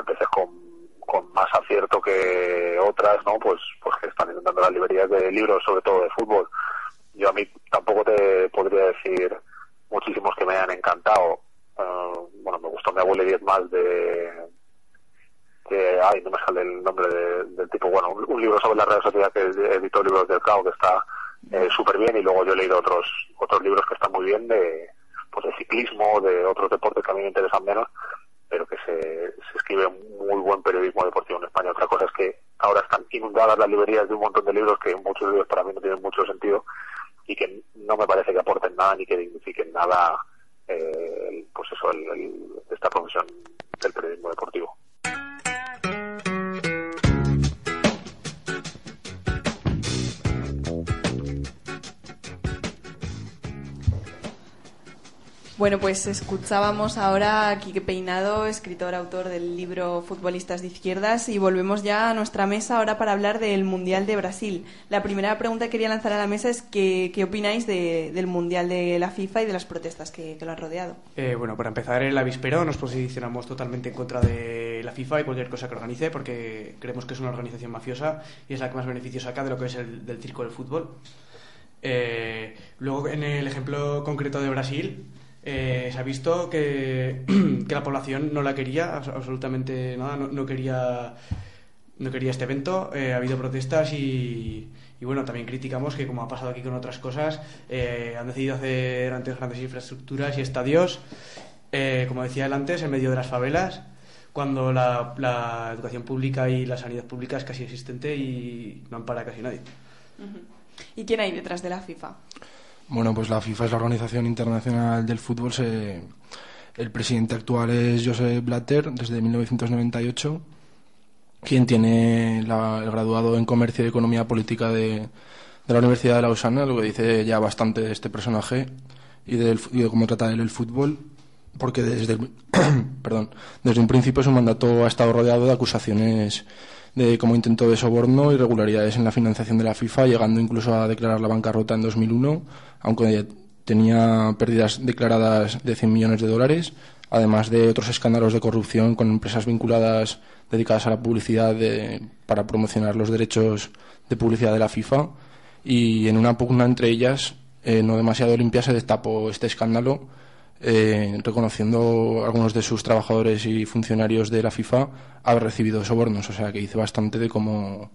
Speaker 15: veces con más acierto que otras, ¿no? Pues que están intentando las librerías de libros, sobre todo de fútbol. Yo a mí tampoco te podría decir muchísimos que me hayan encantado. Me gustó Mi abuela y 10 más no me sale el nombre del tipo. Bueno, un libro sobre la Real Sociedad que editó Libros del Cao, que está súper bien, y luego yo he leído otros libros que están muy bien de ciclismo, de otros deportes que a mí me interesan menos, pero que se escribe muy buen periodismo deportivo en España. Otra cosa es que ahora están inundadas las librerías de un montón de libros que muchos libros para mí no tienen mucho sentido y que no me parece que aporten nada ni que dignifiquen nada esta profesión del periodismo deportivo.
Speaker 6: Bueno, pues escuchábamos ahora a Quique Peinado, escritor, autor del libro Futbolistas de Izquierdas, y volvemos ya a nuestra mesa ahora para hablar del Mundial de Brasil. La primera pregunta que quería lanzar a la mesa es ¿qué opináis del Mundial de la FIFA y de las protestas que lo han rodeado?
Speaker 9: Bueno, para empezar, en la víspera nos posicionamos totalmente en contra de la FIFA y cualquier cosa que organice, porque creemos que es una organización mafiosa y es la que más beneficio saca de lo que es del circo del fútbol. Luego, en el ejemplo concreto de Brasil, se ha visto que la población no la quería absolutamente nada, no quería este evento. Ha habido protestas y bueno, también criticamos que, como ha pasado aquí con otras cosas, han decidido hacer antes grandes infraestructuras y estadios, como decía él antes, en medio de las favelas, cuando la educación pública y la sanidad pública es casi existente y no ampara a casi nadie.
Speaker 6: ¿Y quién hay detrás de la FIFA?
Speaker 11: Bueno, pues la FIFA es la Organización Internacional del Fútbol, se El presidente actual es Josep Blatter, desde 1998, quien tiene el graduado en Comercio y Economía Política de la Universidad de Lausana, lo que dice ya bastante de este personaje y de cómo trata él el fútbol, porque desde un principio su mandato ha estado rodeado de acusaciones como intento de soborno y irregularidades en la financiación de la FIFA, llegando incluso a declarar la bancarrota en 2001, aunque tenía pérdidas declaradas de 100 millones de dólares, además de otros escándalos de corrupción con empresas vinculadas dedicadas a la publicidad para promocionar los derechos de publicidad de la FIFA. Y en una pugna entre ellas, no demasiado limpia, se destapó este escándalo, reconociendo a algunos de sus trabajadores y funcionarios de la FIFA haber recibido sobornos, o sea que dice bastante de cómo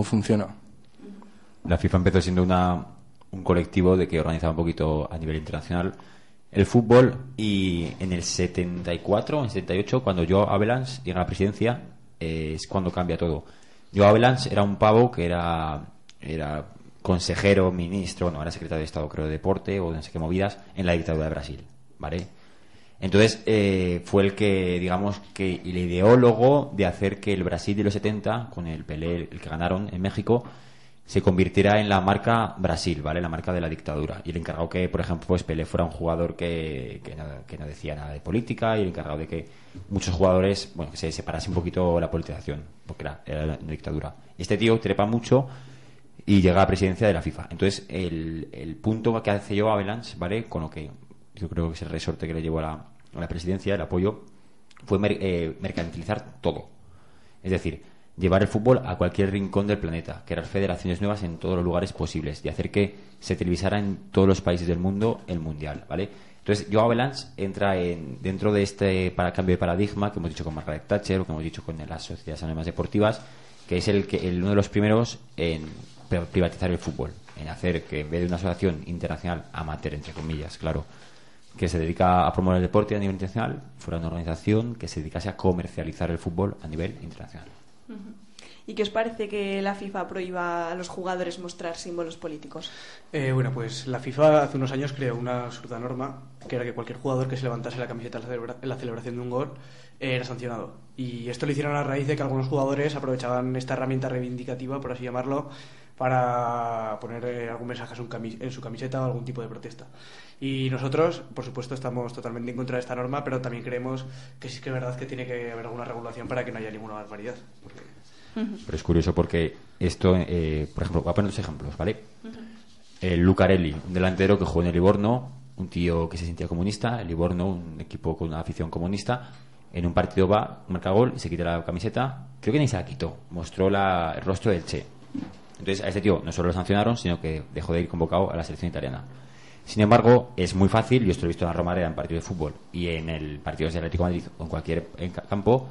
Speaker 11: funciona.
Speaker 10: La FIFA empezó siendo un colectivo de que organizaba un poquito a nivel internacional el fútbol, y en el 74 o en el 78, cuando Joao Havelange llega a la presidencia, es cuando cambia todo. Joao Havelange era un pavo que era consejero, ministro, no, era secretario de Estado, creo, de Deporte o no sé qué movidas, en la dictadura de Brasil, ¿vale? Entonces fue el que, digamos, que el ideólogo de hacer que el Brasil de los 70, con el Pelé, el que ganaron en México, se convirtiera en la marca Brasil, ¿vale? La marca de la dictadura. Y el encargado que, por ejemplo, pues Pelé fuera un jugador que no decía nada de política, y el encargado de que muchos jugadores, bueno, que se separase un poquito la politización, porque era la dictadura. Este tío trepa mucho y llega a la presidencia de la FIFA. Entonces, el punto que hace Joao Havelange, ¿vale? Con lo que yo creo que es el resorte que le llevó a la presidencia, el apoyo, fue mercantilizar todo. Es decir, llevar el fútbol a cualquier rincón del planeta, crear federaciones nuevas en todos los lugares posibles y hacer que se televisara en todos los países del mundo el mundial, ¿vale? Entonces, Joao Havelange entra dentro de este cambio de paradigma que hemos dicho con Margaret Thatcher, o que hemos dicho con las sociedades anónimas deportivas, que es uno de los primeros en privatizar el fútbol, en hacer que, en vez de una asociación internacional amateur, entre comillas, claro, que se dedica a promover el deporte a nivel internacional, fuera una organización que se dedicase a comercializar el fútbol a nivel internacional.
Speaker 6: ¿Y qué os parece que la FIFA prohíba a los jugadores mostrar símbolos políticos?
Speaker 9: Bueno, pues la FIFA hace unos años creó una absurda norma, que era que cualquier jugador que se levantase la camiseta en la celebración de un gol era sancionado. Y esto lo hicieron a raíz de que algunos jugadores aprovechaban esta herramienta reivindicativa, por así llamarlo, para poner algún mensaje en su camiseta o algún tipo de protesta. Y nosotros, por supuesto, estamos totalmente en contra de esta norma, pero también creemos que sí que es verdad que tiene que haber alguna regulación para que no haya ninguna barbaridad.
Speaker 10: Pero es curioso porque esto, por ejemplo, voy a poner dos ejemplos, ¿vale? Lucarelli, un delantero que jugó en el Livorno, un tío que se sentía comunista, el Livorno, un equipo con una afición comunista, en un partido marca gol y se quita la camiseta, creo que ni se la quitó, mostró el rostro del Che. Entonces a este tío no solo lo sancionaron, sino que dejó de ir convocado a la selección italiana. Sin embargo, es muy fácil, yo esto lo he visto en la Romareda en partido de fútbol y en el partido de Atlético de Madrid o en cualquier campo,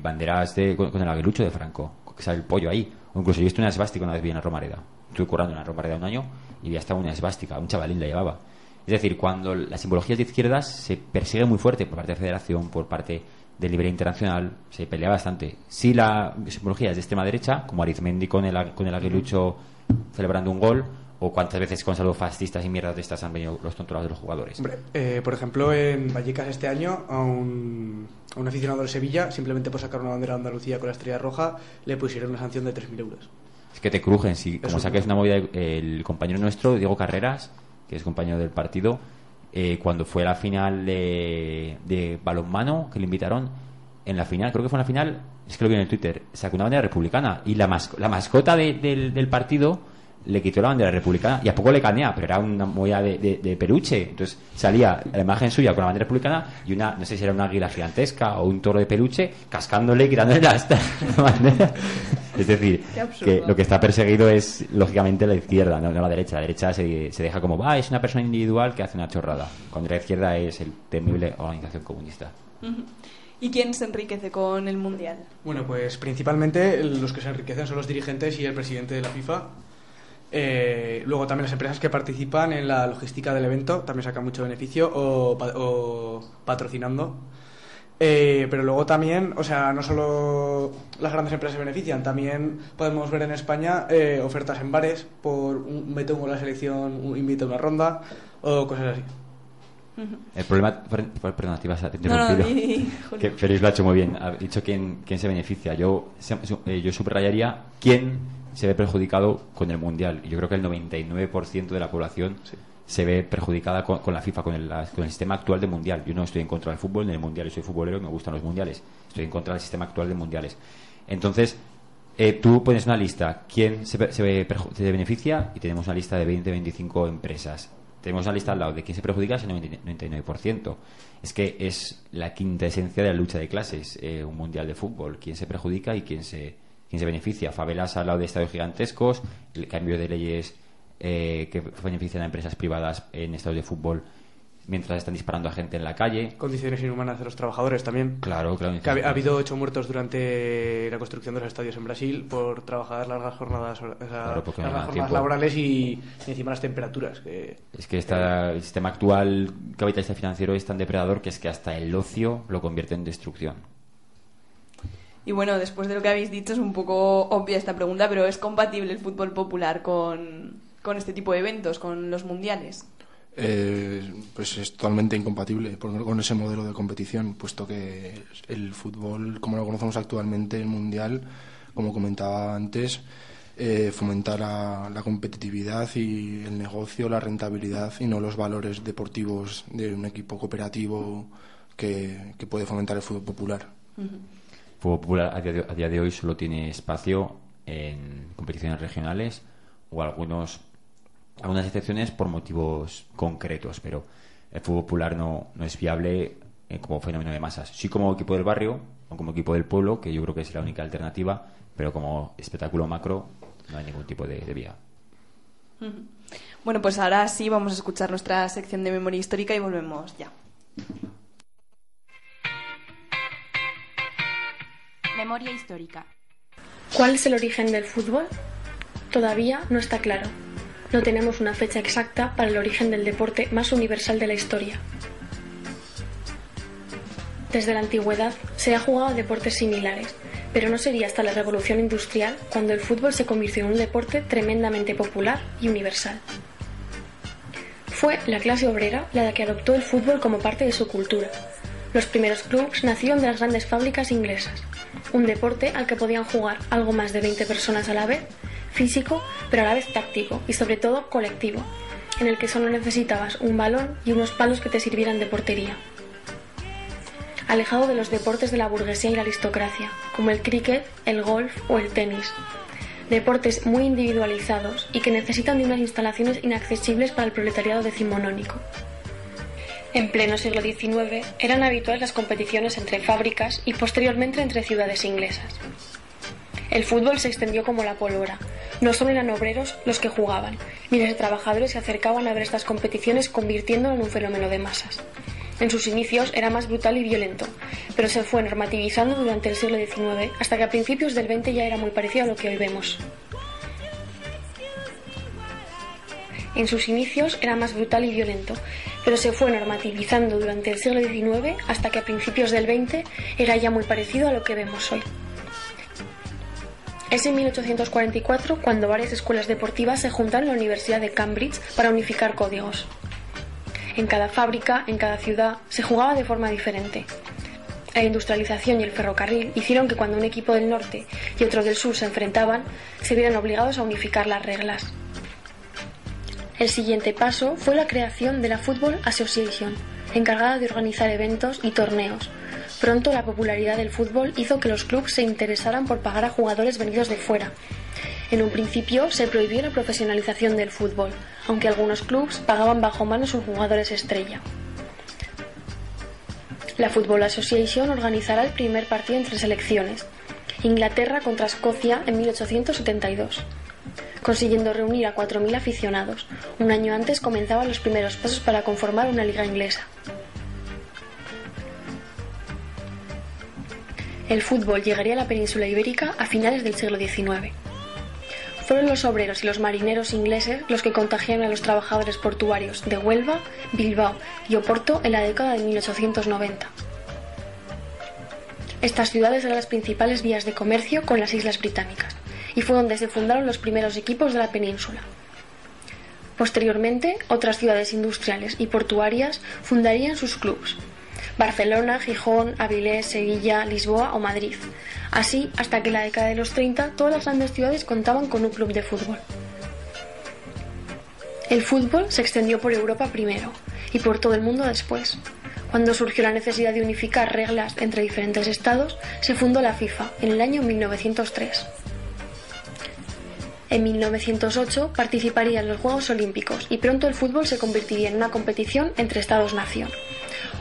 Speaker 10: banderas con el aguilucho de Franco, que sale el pollo ahí, o incluso yo he visto una esvástica una vez vi en la Romareda. Estuve currando en la Romareda un año y vi hasta una esvástica, un chavalín la llevaba. Es decir, cuando las simbologías de izquierdas se persigue muy fuerte por parte de la Federación, por parte de Libertad Internacional, se pelea bastante. Si la simbología es de extrema derecha, como Arizmendi con el aguilucho celebrando un gol, o cuántas veces con saludos fascistas y mierdas de estas han venido los tontorados de los jugadores.
Speaker 9: Hombre, por ejemplo, en Vallecas este año a un aficionado de Sevilla, simplemente por sacar una bandera de Andalucía con la estrella roja, le pusieron una sanción de 3.000 euros.
Speaker 10: Es que te crujen, si como saques una movida, el compañero nuestro, Diego Carreras, que es compañero del partido, cuando fue la final de balonmano, que le invitaron, en la final, creo que fue en la final, es que lo vi en el Twitter, sacó una bandera republicana y la mascota del partido le quitó la bandera republicana y a poco le canea, pero era una movida de peluche. Entonces salía la imagen suya con la bandera republicana y no sé si era una águila gigantesca o un toro de peluche, cascándole y quitándole la bandera. Es decir, que lo que está perseguido es lógicamente la izquierda, no la derecha. La derecha se deja como, es una persona individual que hace una chorrada, cuando la izquierda es el temible organización comunista.
Speaker 6: ¿Y quién se enriquece con el Mundial?
Speaker 9: Bueno, pues principalmente los que se enriquecen son los dirigentes y el presidente de la FIFA. Luego también las empresas que participan en la logística del evento también sacan mucho beneficio o patrocinando. Pero luego también, o sea, no solo las grandes empresas se benefician, también podemos ver en España ofertas en bares por mete un gol a la selección, invita a una ronda o cosas así.
Speaker 10: El problema... Perdona, te ibas a interrumpido. Pero lo ha hecho muy bien. Ha dicho quién se beneficia. Yo subrayaría quién se ve perjudicado con el Mundial. Y yo creo que el 99% de la población se ve perjudicada con la FIFA, con el sistema actual de Mundial. Yo no estoy en contra del fútbol, ni del Mundial. Yo soy futbolero y me gustan los Mundiales. Estoy en contra del sistema actual de Mundiales. Entonces, tú pones una lista. ¿Quién se beneficia? Y tenemos una lista de 20-25 empresas. Tenemos una lista al lado de quién se perjudica, es el 99%. Es que es la quinta esencia de la lucha de clases, un Mundial de fútbol. ¿Quién se perjudica y quién se beneficia? Favelas al lado de estadios gigantescos, el cambio de leyes que benefician a empresas privadas en estadios de fútbol mientras están disparando a gente en la calle. Condiciones inhumanas de los trabajadores también. Claro. Que ha habido 8 muertos durante la construcción de los estadios en Brasil por trabajar largas jornadas, laborales y encima las temperaturas. Es que el sistema actual capitalista financiero es tan depredador que es que hasta el ocio lo convierte en destrucción.
Speaker 6: Y bueno, después de lo que habéis dicho es un poco obvia esta pregunta, pero ¿es compatible el fútbol popular con este tipo de eventos, con los mundiales?
Speaker 11: Pues es totalmente incompatible con ese modelo de competición, puesto que el fútbol, como lo conocemos actualmente, el mundial, como comentaba antes, fomenta la competitividad y el negocio, la rentabilidad y no los valores deportivos de un equipo cooperativo que puede fomentar el fútbol popular.
Speaker 10: El fútbol popular a día de hoy solo tiene espacio en competiciones regionales o algunas excepciones por motivos concretos, pero el fútbol popular no es viable como fenómeno de masas. Sí como equipo del barrio o como equipo del pueblo, que yo creo que es la única alternativa, pero como espectáculo macro no hay ningún tipo de vía.
Speaker 6: Bueno, pues ahora sí vamos a escuchar nuestra sección de memoria histórica y volvemos ya.
Speaker 8: Memoria histórica. ¿Cuál es el origen del fútbol? Todavía no está claro. No tenemos una fecha exacta para el origen del deporte más universal de la historia. Desde la antigüedad se ha jugado a deportes similares, pero no sería hasta la Revolución Industrial cuando el fútbol se convirtió en un deporte tremendamente popular y universal. Fue la clase obrera la que adoptó el fútbol como parte de su cultura. Los primeros clubes nacieron de las grandes fábricas inglesas, un deporte al que podían jugar algo más de 20 personas a la vez, físico, pero a la vez táctico y sobre todo colectivo, en el que solo necesitabas un balón y unos palos que te sirvieran de portería. Alejado de los deportes de la burguesía y la aristocracia, como el cricket, el golf o el tenis. Deportes muy individualizados y que necesitan de unas instalaciones inaccesibles para el proletariado decimonónico. En pleno siglo XIX eran habituales las competiciones entre fábricas y posteriormente entre ciudades inglesas. El fútbol se extendió como la pólvora. No solo eran obreros los que jugaban, miles de trabajadores se acercaban a ver estas competiciones convirtiéndolo en un fenómeno de masas. En sus inicios era más brutal y violento, pero se fue normativizando durante el siglo XIX hasta que a principios del XX ya era muy parecido a lo que hoy vemos. En sus inicios era más brutal y violento, pero se fue normativizando durante el siglo XIX hasta que a principios del XX era ya muy parecido a lo que vemos hoy. Es en 1844 cuando varias escuelas deportivas se juntan en la Universidad de Cambridge para unificar códigos. En cada fábrica, en cada ciudad, se jugaba de forma diferente. La industrialización y el ferrocarril hicieron que cuando un equipo del norte y otro del sur se enfrentaban, se vieran obligados a unificar las reglas. El siguiente paso fue la creación de la Football Association, encargada de organizar eventos y torneos. Pronto la popularidad del fútbol hizo que los clubes se interesaran por pagar a jugadores venidos de fuera. En un principio se prohibió la profesionalización del fútbol, aunque algunos clubes pagaban bajo mano a sus jugadores estrella. La Football Association organizará el primer partido entre selecciones, Inglaterra contra Escocia en 1872, consiguiendo reunir a 4.000 aficionados. Un año antes comenzaban los primeros pasos para conformar una liga inglesa. El fútbol llegaría a la península ibérica a finales del siglo XIX. Fueron los obreros y los marineros ingleses los que contagiaron a los trabajadores portuarios de Huelva, Bilbao y Oporto en la década de 1890. Estas ciudades eran las principales vías de comercio con las islas británicas y fue donde se fundaron los primeros equipos de la península. Posteriormente, otras ciudades industriales y portuarias fundarían sus clubes: Barcelona, Gijón, Avilés, Sevilla, Lisboa o Madrid. Así, hasta que en la década de los 30, todas las grandes ciudades contaban con un club de fútbol. El fútbol se extendió por Europa primero y por todo el mundo después. Cuando surgió la necesidad de unificar reglas entre diferentes estados, se fundó la FIFA en el año 1903. En 1908 participaría en los Juegos Olímpicos y pronto el fútbol se convertiría en una competición entre estados-nación,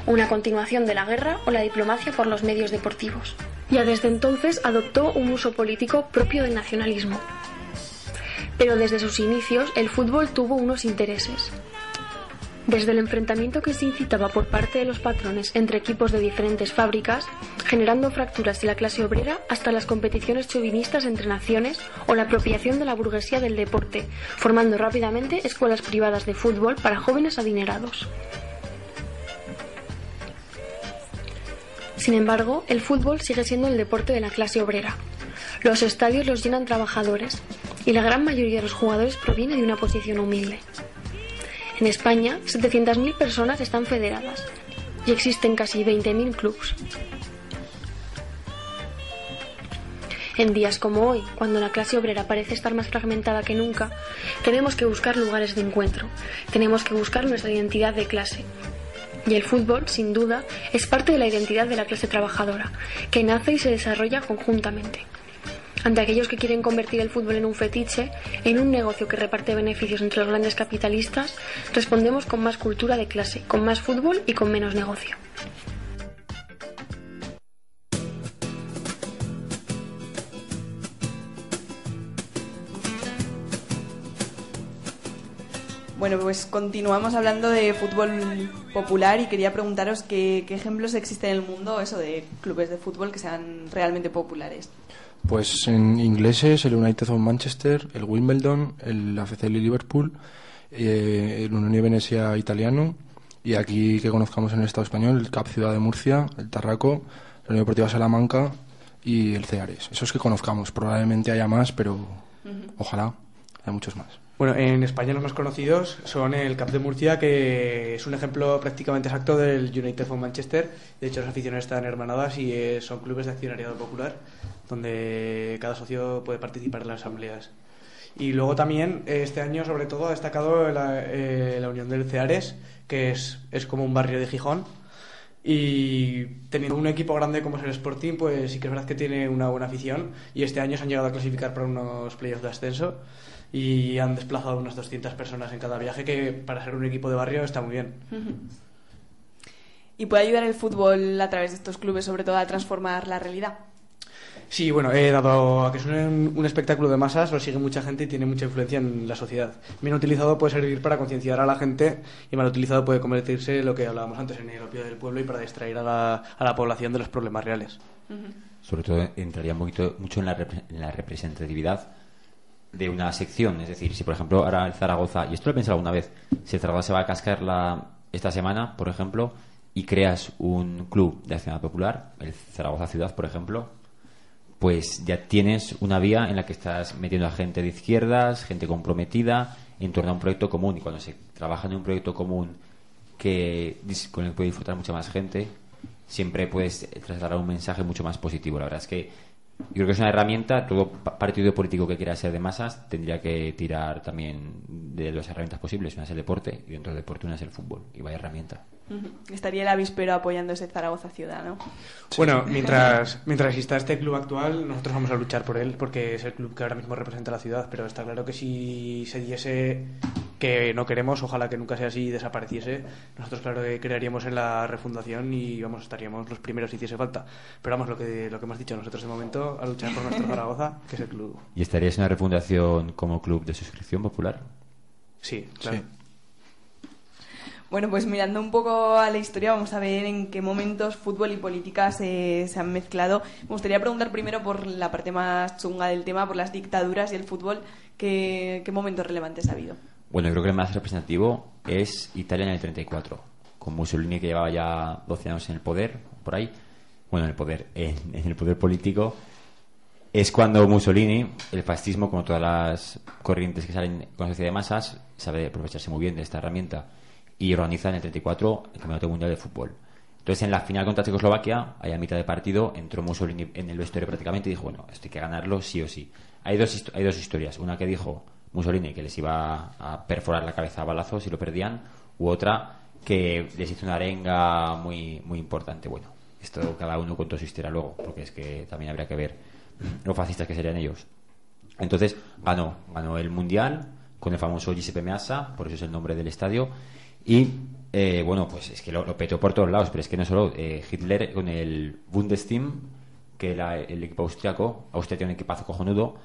Speaker 8: una continuación de la guerra o la diplomacia por los medios deportivos. Ya desde entonces adoptó un uso político propio del nacionalismo. Pero desde sus inicios el fútbol tuvo unos intereses. Desde el enfrentamiento que se incitaba por parte de los patrones entre equipos de diferentes fábricas, generando fracturas de la clase obrera, hasta las competiciones chauvinistas entre naciones o la apropiación de la burguesía del deporte, formando rápidamente escuelas privadas de fútbol para jóvenes adinerados. Sin embargo, el fútbol sigue siendo el deporte de la clase obrera. Los estadios los llenan trabajadores y la gran mayoría de los jugadores proviene de una posición humilde. En España, 700.000 personas están federadas y existen casi 20.000 clubes. En días como hoy, cuando la clase obrera parece estar más fragmentada que nunca, tenemos que buscar lugares de encuentro, tenemos que buscar nuestra identidad de clase. Y el fútbol, sin duda, es parte de la identidad de la clase trabajadora, que nace y se desarrolla conjuntamente. Ante aquellos que quieren convertir el fútbol en un fetiche, en un negocio que reparte beneficios entre los grandes capitalistas, respondemos con más cultura de clase, con más fútbol y con menos negocio.
Speaker 6: Bueno, pues continuamos hablando de fútbol popular y quería preguntaros qué ejemplos existen en el mundo, eso de clubes de fútbol que sean realmente populares.
Speaker 11: Pues en ingleses, el United of Manchester, el Wimbledon, el AFC Liverpool, el Unión Venecia italiano, y aquí que conozcamos en el Estado español, el CAP Ciudad de Murcia, el Tarraco, la Unión Deportiva Salamanca y el Ceares. Esos que conozcamos, probablemente haya más, pero ojalá haya muchos más.
Speaker 9: Bueno, en España los más conocidos son el CAP de Murcia, que es un ejemplo prácticamente exacto del United of Manchester. De hecho, las aficiones están hermanadas y son clubes de accionariado popular, donde cada socio puede participar en las asambleas. Y luego también, este año sobre todo, ha destacado la unión del Ceares, que es como un barrio de Gijón. Y teniendo un equipo grande como es el Sporting, pues sí que es verdad que tiene una buena afición. Y este año se han llegado a clasificar para unos playoffs de ascenso y han desplazado unas 200 personas en cada viaje, que para ser un equipo de barrio está muy bien.
Speaker 6: ¿Y puede ayudar el fútbol a través de estos clubes, sobre todo, a transformar la realidad?
Speaker 9: Sí, bueno, dado a que es un espectáculo de masas, lo sigue mucha gente y tiene mucha influencia en la sociedad. Bien utilizado puede servir para concienciar a la gente, y mal utilizado puede convertirse en lo que hablábamos antes, en el opio del pueblo, y para distraer a la población de los problemas reales.
Speaker 10: Sobre todo entraría mucho en la representatividad de una sección. Es decir, si por ejemplo ahora el Zaragoza, y esto lo he pensado alguna vez, si el Zaragoza se va a cascar esta semana, por ejemplo, y creas un club de acción popular, el Zaragoza Ciudad, por ejemplo, pues ya tienes una vía en la que estás metiendo a gente de izquierdas, gente comprometida en torno a un proyecto común, y cuando se trabaja en un proyecto común con el que puede disfrutar mucha más gente, siempre puedes trasladar un mensaje mucho más positivo. La verdad es que yo creo que es una herramienta. Todo partido político que quiera ser de masas tendría que tirar también de las herramientas posibles. Una es el deporte, y dentro del deporte una es el fútbol, y vaya herramienta.
Speaker 6: Estaría el avispero apoyando ese Zaragoza Ciudad, ¿no?
Speaker 9: Bueno, mientras exista este club actual, nosotros vamos a luchar por él, porque es el club que ahora mismo representa a la ciudad. Pero está claro que si se diese, que no queremos, ojalá que nunca sea así y desapareciese, nosotros claro que crearíamos en la refundación y estaríamos los primeros si hiciese falta. Pero vamos, lo que hemos dicho nosotros de momento, a luchar por nuestro Zaragoza, que es el club.
Speaker 10: ¿Y estarías en una refundación como club de suscripción popular?
Speaker 9: Sí, claro.
Speaker 11: Sí.
Speaker 6: Bueno, pues mirando un poco a la historia, vamos a ver en qué momentos fútbol y política se han mezclado. Me gustaría preguntar primero por la parte más chunga del tema, por las dictaduras y el fútbol. ¿Qué momentos relevantes ha habido?
Speaker 10: Bueno, yo creo que el más representativo es Italia en el 34, con Mussolini, que llevaba ya 12 años en el poder, por ahí. Bueno, en el poder político. es cuando Mussolini, el fascismo, como todas las corrientes que salen con la sociedad de masas, sabe aprovecharse muy bien de esta herramienta y organiza en el 34 el Campeonato Mundial de Fútbol. Entonces, en la final contra Checoslovaquia, ahí a mitad de partido, entró Mussolini en el vestuario prácticamente y dijo, bueno, esto hay que ganarlo sí o sí. Hay dos historias. Una que dijo Mussolini que les iba a perforar la cabeza a balazos si lo perdían, u otra que les hizo una arenga muy, muy importante. Bueno, esto cada uno contó su historia luego, porque es que también habría que ver los fascistas que serían ellos. Entonces, ganó el Mundial con el famoso Giuseppe Meazza, por eso es el nombre del estadio, y bueno, pues es que lo petó por todos lados, pero es que no solo Hitler con el Bundesteam, que era el equipo austriaco. Austria tiene un equipazo cojonudo,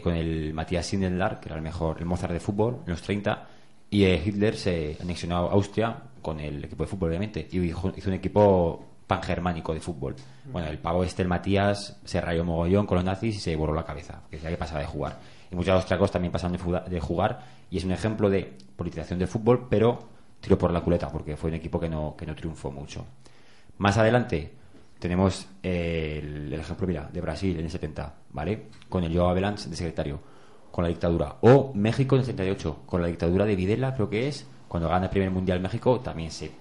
Speaker 10: con el Matthias Sindelar, que era el Mozart de fútbol en los 30, y Hitler se anexionó a Austria con el equipo de fútbol, obviamente, y hizo un equipo pangermánico de fútbol. Bueno, el pavo el Matías, se rayó mogollón con los nazis y se borró la cabeza, que decía que pasaba de jugar. Y muchos austriacos también pasaron de jugar, y es un ejemplo de politización del fútbol, pero tiró por la culeta, porque fue un equipo que no triunfó mucho. Más adelante tenemos el ejemplo, mira, de Brasil en el 70, ¿vale? Con el Joao Havelange de secretario, con la dictadura. O México en el 78, con la dictadura de Videla, creo que es, cuando gana el primer Mundial México, también se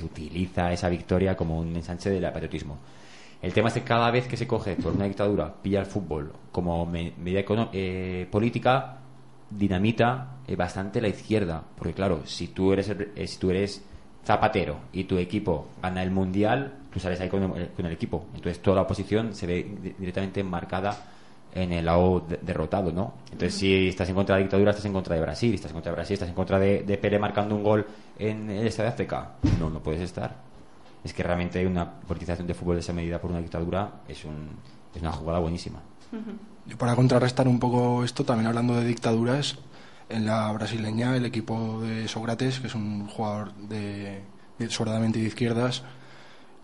Speaker 10: utiliza esa victoria como un ensanche del patriotismo. El tema es que cada vez que se coge por una dictadura, pilla el fútbol como medida política, dinamita bastante la izquierda, porque claro, si tú eres Zapatero y tu equipo gana el Mundial, tú sales ahí con el equipo, entonces toda la oposición se ve directamente enmarcada en el lado derrotado, ¿no? Entonces, si estás en contra de la dictadura, estás en contra de Brasil, estás en contra de Brasil, estás en contra de Pelé marcando un gol en el Estadio Azteca. No puedes estar. Es que realmente una politización de fútbol de esa medida por una dictadura es una jugada buenísima.
Speaker 11: Y para contrarrestar un poco esto, también hablando de dictaduras, en la brasileña, el equipo de Sócrates, que es un jugador sobradamente de izquierdas,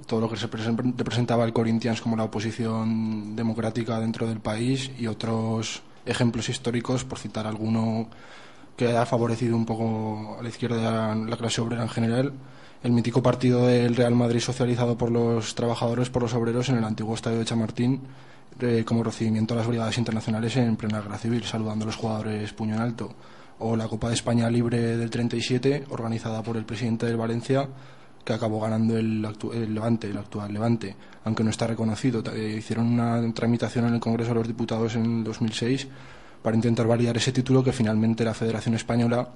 Speaker 11: todo lo que se representaba el Corinthians como la oposición democrática dentro del país, y otros ejemplos históricos, por citar alguno que haya favorecido un poco a la izquierda y a la clase obrera en general. El mítico partido del Real Madrid socializado por los trabajadores, por los obreros, en el antiguo estadio de Chamartín, como recibimiento a las brigadas internacionales en plena guerra civil, saludando a los jugadores puño en alto. O la Copa de España Libre del 37, organizada por el presidente del Valencia, que acabó ganando el actual Levante, aunque no está reconocido. Hicieron una tramitación en el Congreso de los Diputados en 2006 para intentar validar ese título, que finalmente la Federación Española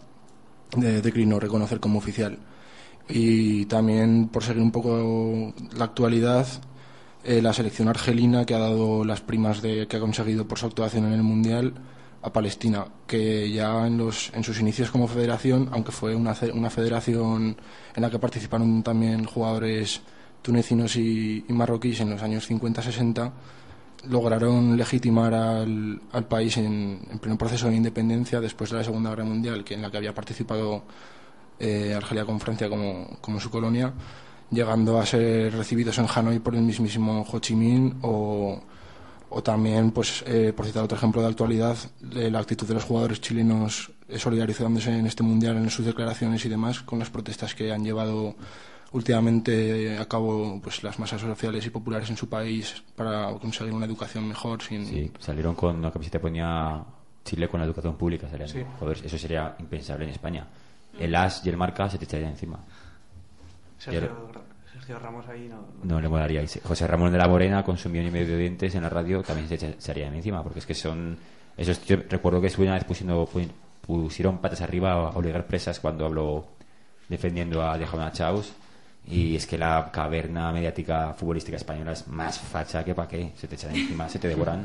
Speaker 11: declinó reconocer como oficial. Y también, por seguir un poco la actualidad, la selección argelina, que ha dado las primas que ha conseguido por su actuación en el Mundial a Palestina, que ya en sus inicios como federación, aunque fue una federación en la que participaron también jugadores tunecinos y marroquíes en los años 50-60, lograron legitimar al país en pleno proceso de independencia después de la Segunda Guerra Mundial, en la que había participado Argelia con Francia como su colonia, llegando a ser recibidos en Hanoi por el mismísimo Ho Chi Minh, o también, pues, por citar otro ejemplo de actualidad, la actitud de los jugadores chilenos solidarizándose en este Mundial, en sus declaraciones y demás, con las protestas que han llevado últimamente a cabo, pues, las masas sociales y populares en su país para conseguir una educación mejor.
Speaker 10: Sí, salieron con una camiseta que ponía Chile con la educación pública.
Speaker 9: Sí.
Speaker 10: Joder, eso sería impensable en España. El As y el Marca se te echarían encima.
Speaker 9: Sergio Ramos ahí
Speaker 10: no le molaría. José Ramón de la Morena con su 1,5 millones de dientes en la radio también se harían encima, porque es que son esos tíos. Recuerdo que una vez pusieron patas arriba a Oliver Presas cuando habló defendiendo a Dejona Chaus, y es que la caverna mediática futbolística española es más facha que pa' qué. Se te echan encima, se te devoran.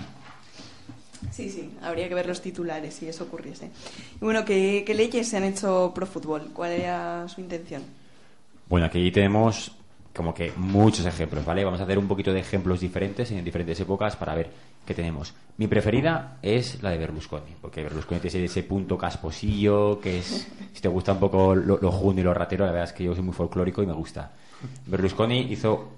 Speaker 6: Sí, habría que ver los titulares si eso ocurriese. Y bueno, ¿qué leyes se han hecho pro fútbol? ¿Cuál era su intención?
Speaker 10: Bueno, aquí tenemos como que muchos ejemplos, ¿vale? Vamos a hacer un poquito de ejemplos diferentes en diferentes épocas para ver qué tenemos. Mi preferida es la de Berlusconi, porque Berlusconi tiene ese punto casposillo, que es, si te gusta un poco lo junio y lo ratero, la verdad es que yo soy muy folclórico y me gusta. Berlusconi hizo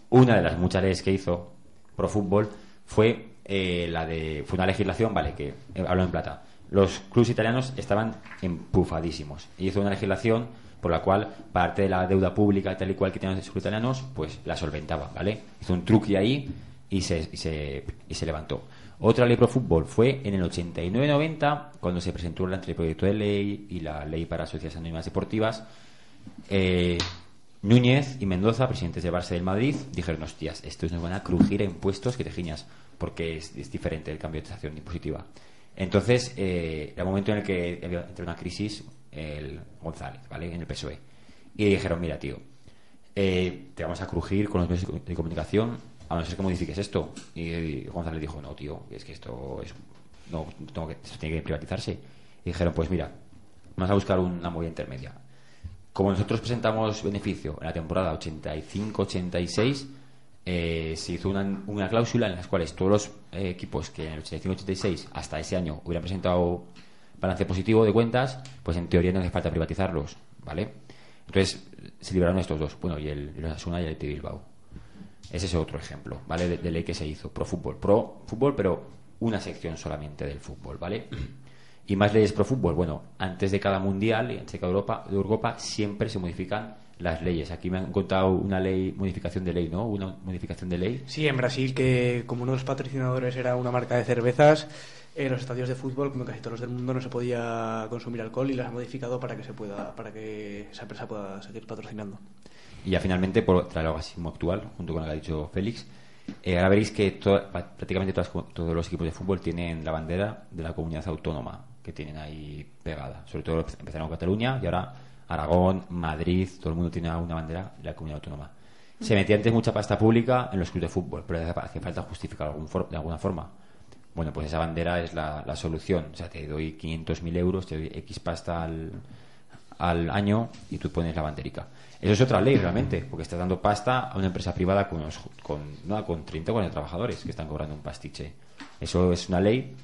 Speaker 10: una de las muchas leyes que hizo pro fútbol, fue una legislación, vale, que hablo en plata. Los clubes italianos estaban empufadísimos y hizo una legislación por la cual parte de la deuda pública tal y cual que tenían los italianos, pues la solventaba, ¿vale? Hizo un truqui ahí y se levantó. Otra ley pro fútbol fue en el 89-90, cuando se presentó el anteproyecto de ley y la ley para sociedades anónimas deportivas. Núñez y Mendoza, presidentes de Barça y del Madrid, dijeron: hostias, estos nos van a crujir a impuestos que te giñas, porque es diferente el cambio de tasación impositiva. Entonces, era un momento en el que había entrado una crisis el González, ¿vale?, en el PSOE. Y dijeron: mira, tío, te vamos a crujir con los medios de comunicación, a no ser que modifiques esto. Y González dijo: no, tío, es que esto es, no, esto tiene que privatizarse. Y dijeron: pues mira, vamos a buscar una movida intermedia. Como nosotros presentamos beneficio en la temporada 85-86, se hizo una cláusula en las cuales todos los equipos que en el 85-86 hasta ese año hubieran presentado balance positivo de cuentas, pues en teoría no hace falta privatizarlos, ¿vale? Entonces se liberaron estos dos, bueno, y el Osasuna y el Athletic Bilbao. Ese es otro ejemplo, ¿vale?, de ley que se hizo pro fútbol, pero una sección solamente del fútbol, ¿vale? Y más leyes pro fútbol. Bueno, antes de cada mundial y antes de cada Europa siempre se modifican las leyes. Aquí me han contado una modificación de ley, ¿no? Una modificación de ley.
Speaker 9: Sí, en Brasil, que como uno de los patrocinadores era una marca de cervezas, en los estadios de fútbol, como casi todos los del mundo, no se podía consumir alcohol, y las ha modificado para que esa empresa pueda seguir patrocinando. Y
Speaker 10: ya finalmente, por traer algo así como actual, junto con lo que ha dicho Félix, ahora veréis que prácticamente todos los equipos de fútbol tienen la bandera de la comunidad autónoma que tienen ahí pegada. Sobre todo empezaron con Cataluña y ahora Aragón, Madrid, todo el mundo tiene una bandera de la comunidad autónoma. Se metía antes mucha pasta pública en los clubes de fútbol, pero hacía falta justificar de alguna forma. Bueno, pues esa bandera es la solución. O sea, te doy 500.000 euros, te doy X pasta al año y tú pones la banderica. Eso es otra ley realmente, porque estás dando pasta a una empresa privada con 30 o 40 trabajadores que están cobrando un pastiche. Eso es una ley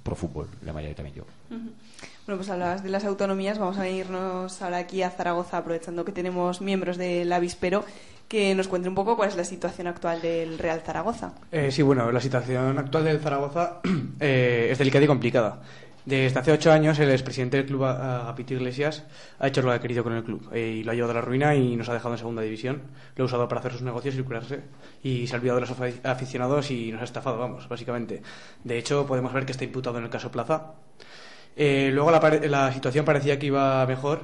Speaker 10: pro fútbol, la mayoría también yo.
Speaker 6: Bueno, pues hablabas de las autonomías, vamos a irnos ahora aquí a Zaragoza, aprovechando que tenemos miembros del avispero, que nos cuente un poco cuál es la situación actual del Real Zaragoza.
Speaker 9: Sí, bueno, la situación actual del Zaragoza es delicada y complicada. Desde hace 8 años el expresidente del club, Agapito Iglesias, ha hecho lo que ha querido con el club y lo ha llevado a la ruina y nos ha dejado en segunda división. Lo ha usado para hacer sus negocios y lucrarse, y se ha olvidado de los aficionados y nos ha estafado, vamos, básicamente. De hecho, podemos ver que está imputado en el caso Plaza. Luego la situación parecía que iba mejor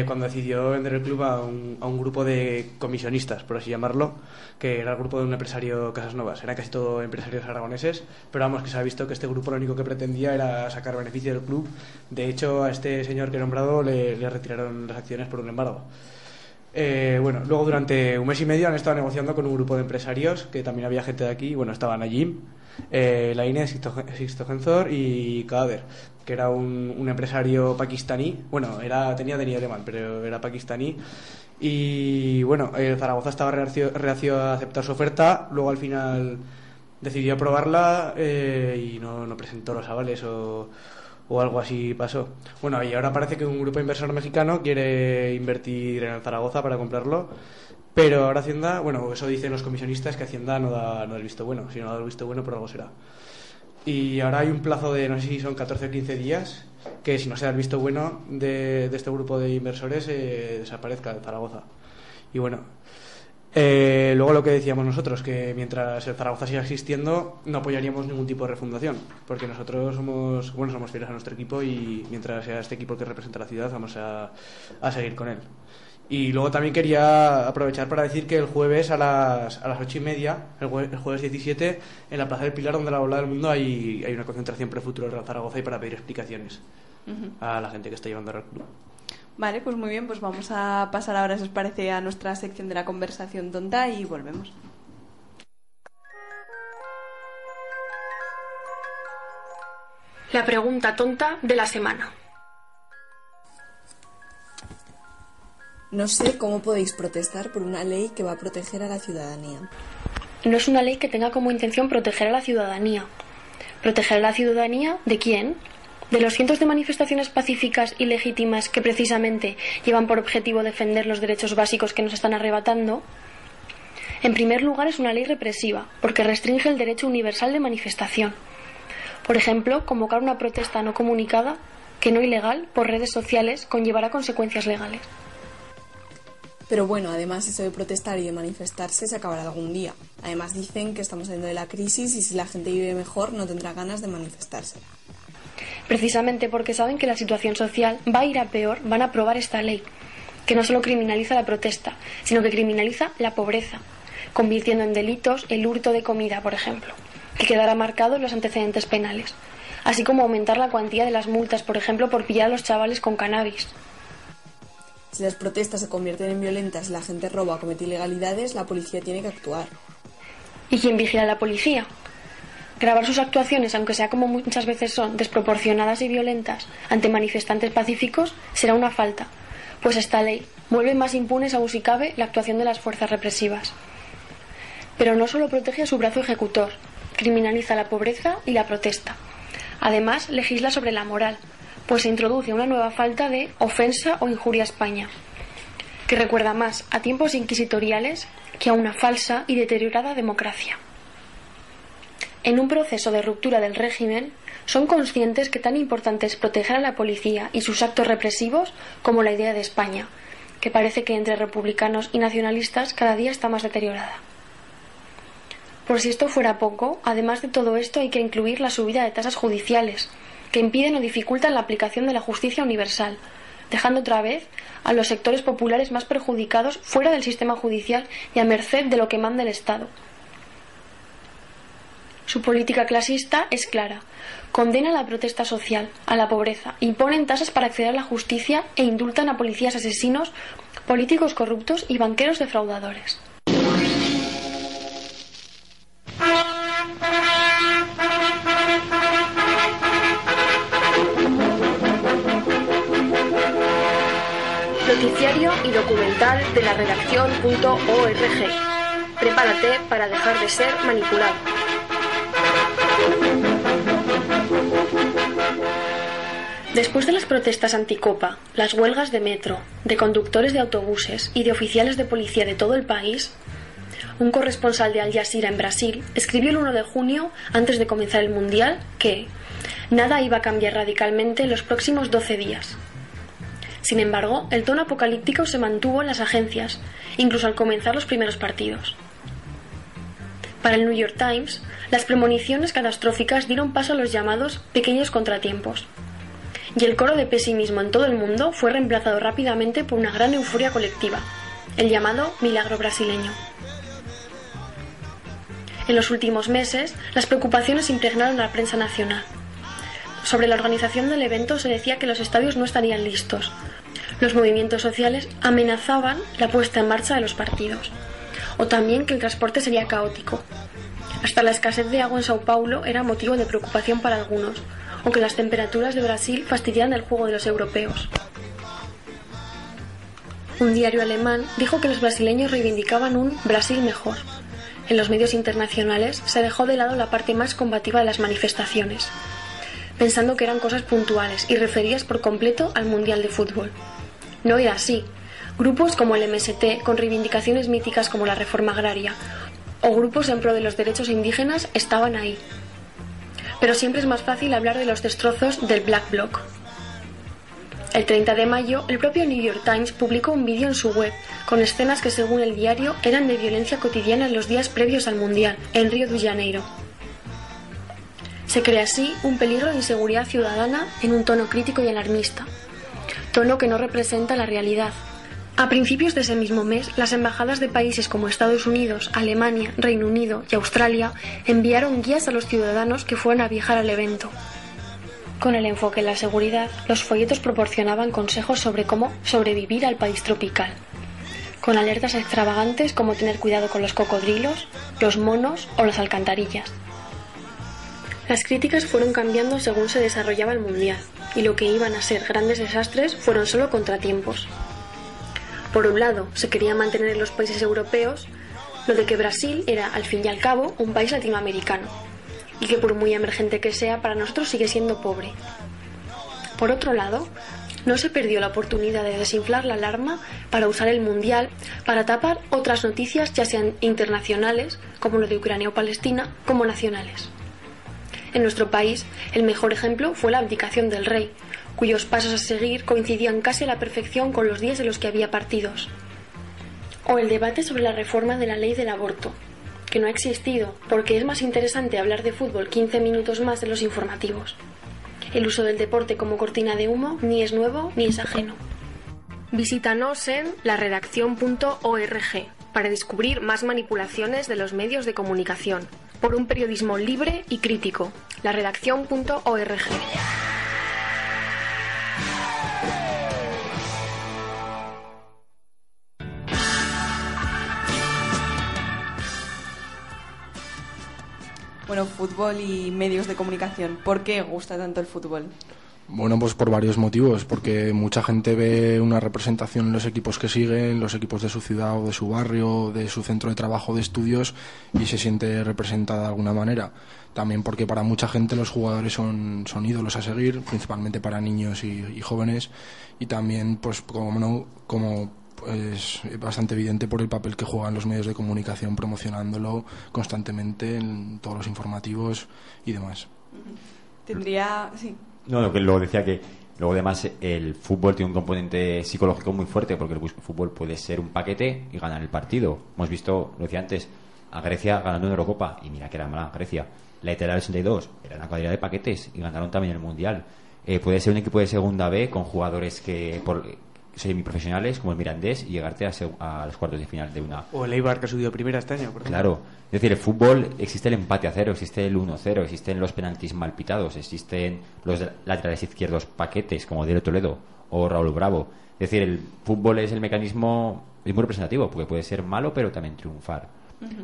Speaker 9: cuando decidió vender el club a un grupo de comisionistas, por así llamarlo, que era el grupo de un empresario Casas Novas. Eran casi todos empresarios aragoneses, pero vamos, que se ha visto que este grupo lo único que pretendía era sacar beneficio del club. De hecho, a este señor que he nombrado le retiraron las acciones por un embargo. Bueno, luego durante un mes y medio han estado negociando con un grupo de empresarios, que también había gente de aquí. Bueno, estaban Najim, Laine, Sixto Genzor y Kader, que era un empresario pakistaní. Bueno, tenía alemán, pero era pakistaní. Y bueno, Zaragoza estaba reacio a aceptar su oferta. Luego al final decidió aprobarla y no presentó los avales o algo así pasó. Bueno, y ahora parece que un grupo inversor mexicano quiere invertir en el Zaragoza para comprarlo, pero ahora Hacienda, bueno, eso dicen los comisionistas, que Hacienda no da el visto bueno. Si no da el visto bueno, por algo será. Y ahora hay un plazo de, no sé si son 14 o 15 días, que si no se da el visto bueno de este grupo de inversores, desaparezca de Zaragoza. Y bueno, luego lo que decíamos nosotros, que mientras el Zaragoza siga existiendo no apoyaríamos ningún tipo de refundación, porque nosotros somos fieles a nuestro equipo, y mientras sea este equipo que representa a la ciudad vamos a seguir con él. Y luego también quería aprovechar para decir que el jueves a las 8:30, el jueves 17, en la Plaza del Pilar, donde la bola del mundo, hay una concentración pre-futuro del Real Zaragoza, y para pedir explicaciones a la gente que está llevando al club.
Speaker 6: Vale, pues muy bien, pues vamos a pasar ahora, si os parece, a nuestra sección de la conversación tonta y volvemos.
Speaker 8: La pregunta tonta de la semana.
Speaker 6: No sé cómo podéis protestar por una ley que va a proteger a la ciudadanía.
Speaker 8: No es una ley que tenga como intención proteger a la ciudadanía. ¿Proteger a la ciudadanía de quién? ¿De los cientos de manifestaciones pacíficas y legítimas que precisamente llevan por objetivo defender los derechos básicos que nos están arrebatando? En primer lugar, es una ley represiva, porque restringe el derecho universal de manifestación. Por ejemplo, convocar una protesta no comunicada, que no ilegal, por redes sociales, conllevará consecuencias legales.
Speaker 6: Pero bueno, además eso de protestar y de manifestarse se acabará algún día. Además dicen que estamos saliendo de la crisis y si la gente vive mejor no tendrá ganas de manifestarse.
Speaker 8: Precisamente porque saben que la situación social va a ir a peor, van a aprobar esta ley, que no solo criminaliza la protesta, sino que criminaliza la pobreza, convirtiendo en delitos el hurto de comida, por ejemplo, que quedará marcado en los antecedentes penales, así como aumentar la cuantía de las multas, por ejemplo, por pillar a los chavales con cannabis.
Speaker 6: Si las protestas se convierten en violentas y la gente roba o comete ilegalidades, la policía tiene que actuar.
Speaker 8: ¿Y quién vigila a la policía? Grabar sus actuaciones, aunque sea como muchas veces son, desproporcionadas y violentas, ante manifestantes pacíficos, será una falta, pues esta ley vuelve más impunes aún si cabe la actuación de las fuerzas represivas. Pero no solo protege a su brazo ejecutor, criminaliza la pobreza y la protesta. Además, legisla sobre la moral, pues se introduce una nueva falta de ofensa o injuria a España, que recuerda más a tiempos inquisitoriales que a una falsa y deteriorada democracia. En un proceso de ruptura del régimen, son conscientes que tan importante es proteger a la policía y sus actos represivos como la idea de España, que parece que entre republicanos y nacionalistas cada día está más deteriorada. Por si esto fuera poco, además de todo esto hay que incluir la subida de tasas judiciales, que impiden o dificultan la aplicación de la justicia universal, dejando otra vez a los sectores populares más perjudicados fuera del sistema judicial y a merced de lo que manda el Estado. Su política clasista es clara. Condena la protesta social, a la pobreza, imponen tasas para acceder a la justicia e indultan a policías asesinos, políticos corruptos y banqueros defraudadores. Noticiario y documental de la redacción.org. Prepárate para dejar de ser manipulado. Después de las protestas anticopa, las huelgas de metro, de conductores de autobuses y de oficiales de policía de todo el país, un corresponsal de Al Jazeera en Brasil escribió el 1 de junio, antes de comenzar el Mundial, que nada iba a cambiar radicalmente en los próximos 12 días. Sin embargo, el tono apocalíptico se mantuvo en las agencias, incluso al comenzar los primeros partidos. Para el New York Times, las premoniciones catastróficas dieron paso a los llamados pequeños contratiempos, y el coro de pesimismo en todo el mundo fue reemplazado rápidamente por una gran euforia colectiva, el llamado milagro brasileño. En los últimos meses, las preocupaciones impregnaron a la prensa nacional. Sobre la organización del evento se decía que los estadios no estarían listos. Los movimientos sociales amenazaban la puesta en marcha de los partidos, o también que el transporte sería caótico. Hasta la escasez de agua en Sao Paulo era motivo de preocupación para algunos, o que las temperaturas de Brasil fastidiaran el juego de los europeos. Un diario alemán dijo que los brasileños reivindicaban un Brasil mejor. En los medios internacionales se dejó de lado la parte más combativa de las manifestaciones, pensando que eran cosas puntuales y referidas por completo al Mundial de Fútbol. No era así. Grupos como el MST, con reivindicaciones míticas como la reforma agraria, o grupos en pro de los derechos indígenas estaban ahí. Pero siempre es más fácil hablar de los destrozos del Black Bloc. El 30 de mayo, el propio New York Times publicó un vídeo en su web con escenas que, según el diario, eran de violencia cotidiana en los días previos al Mundial, en Río de Janeiro. Se crea así un peligro de inseguridad ciudadana en un tono crítico y alarmista, tono que no representa la realidad. A principios de ese mismo mes, las embajadas de países como Estados Unidos, Alemania, Reino Unido y Australia enviaron guías a los ciudadanos que fueran a viajar al evento. Con el enfoque en la seguridad, los folletos proporcionaban consejos sobre cómo sobrevivir al país tropical, con alertas extravagantes como tener cuidado con los cocodrilos, los monos o las alcantarillas. Las críticas fueron cambiando según se desarrollaba el Mundial, y lo que iban a ser grandes desastres fueron solo contratiempos. Por un lado, se quería mantener en los países europeos lo de que Brasil era, al fin y al cabo, un país latinoamericano, y que por muy emergente que sea, para nosotros sigue siendo pobre. Por otro lado, no se perdió la oportunidad de desinflar la alarma para usar el Mundial para tapar otras noticias, ya sean internacionales, como lo de Ucrania o Palestina, como nacionales. En nuestro país, el mejor ejemplo fue la abdicación del rey, cuyos pasos a seguir coincidían casi a la perfección con los días en los que había partidos. O el debate sobre la reforma de la ley del aborto, que no ha existido, porque es más interesante hablar de fútbol 15 minutos más de los informativos. El uso del deporte como cortina de humo ni es nuevo ni es ajeno. Visítanos en laredaccion.org para descubrir más manipulaciones de los medios de comunicación, por un periodismo libre y crítico. laredaccion.org.
Speaker 6: Bueno, fútbol y medios de comunicación. ¿Por qué gusta tanto el fútbol?
Speaker 11: Bueno, pues por varios motivos, porque mucha gente ve una representación en los equipos que siguen, los equipos de su ciudad o de su barrio, de su centro de trabajo, de estudios, y se siente representada de alguna manera. También porque para mucha gente los jugadores son ídolos a seguir, principalmente para niños y jóvenes, y también, pues como es bastante evidente por el papel que juegan los medios de comunicación promocionándolo constantemente en todos los informativos y demás.
Speaker 6: Tendría... sí.
Speaker 10: No, lo que luego decía que luego además el fútbol tiene un componente psicológico muy fuerte, porque el fútbol puede ser un paquete y ganar el partido. Hemos visto, lo decía antes, a Grecia ganando una Eurocopa, y mira que era mala Grecia. La Italia del 82 era una cuadrilla de paquetes y ganaron también el Mundial. Puede ser un equipo de segunda B con jugadores que semiprofesionales como el Mirandés y llegarte a los cuartos de final de una.
Speaker 9: O el Eibar, que ha subido primera este año, por ejemplo.
Speaker 10: Claro, es decir, el fútbol existe el empate a 0, existe el 1-0, existen los penaltis mal pitados, existen los laterales izquierdos paquetes como Diego Toledo o Raúl Bravo. Es decir, el fútbol es el mecanismo, es muy representativo, porque puede ser malo pero también triunfar.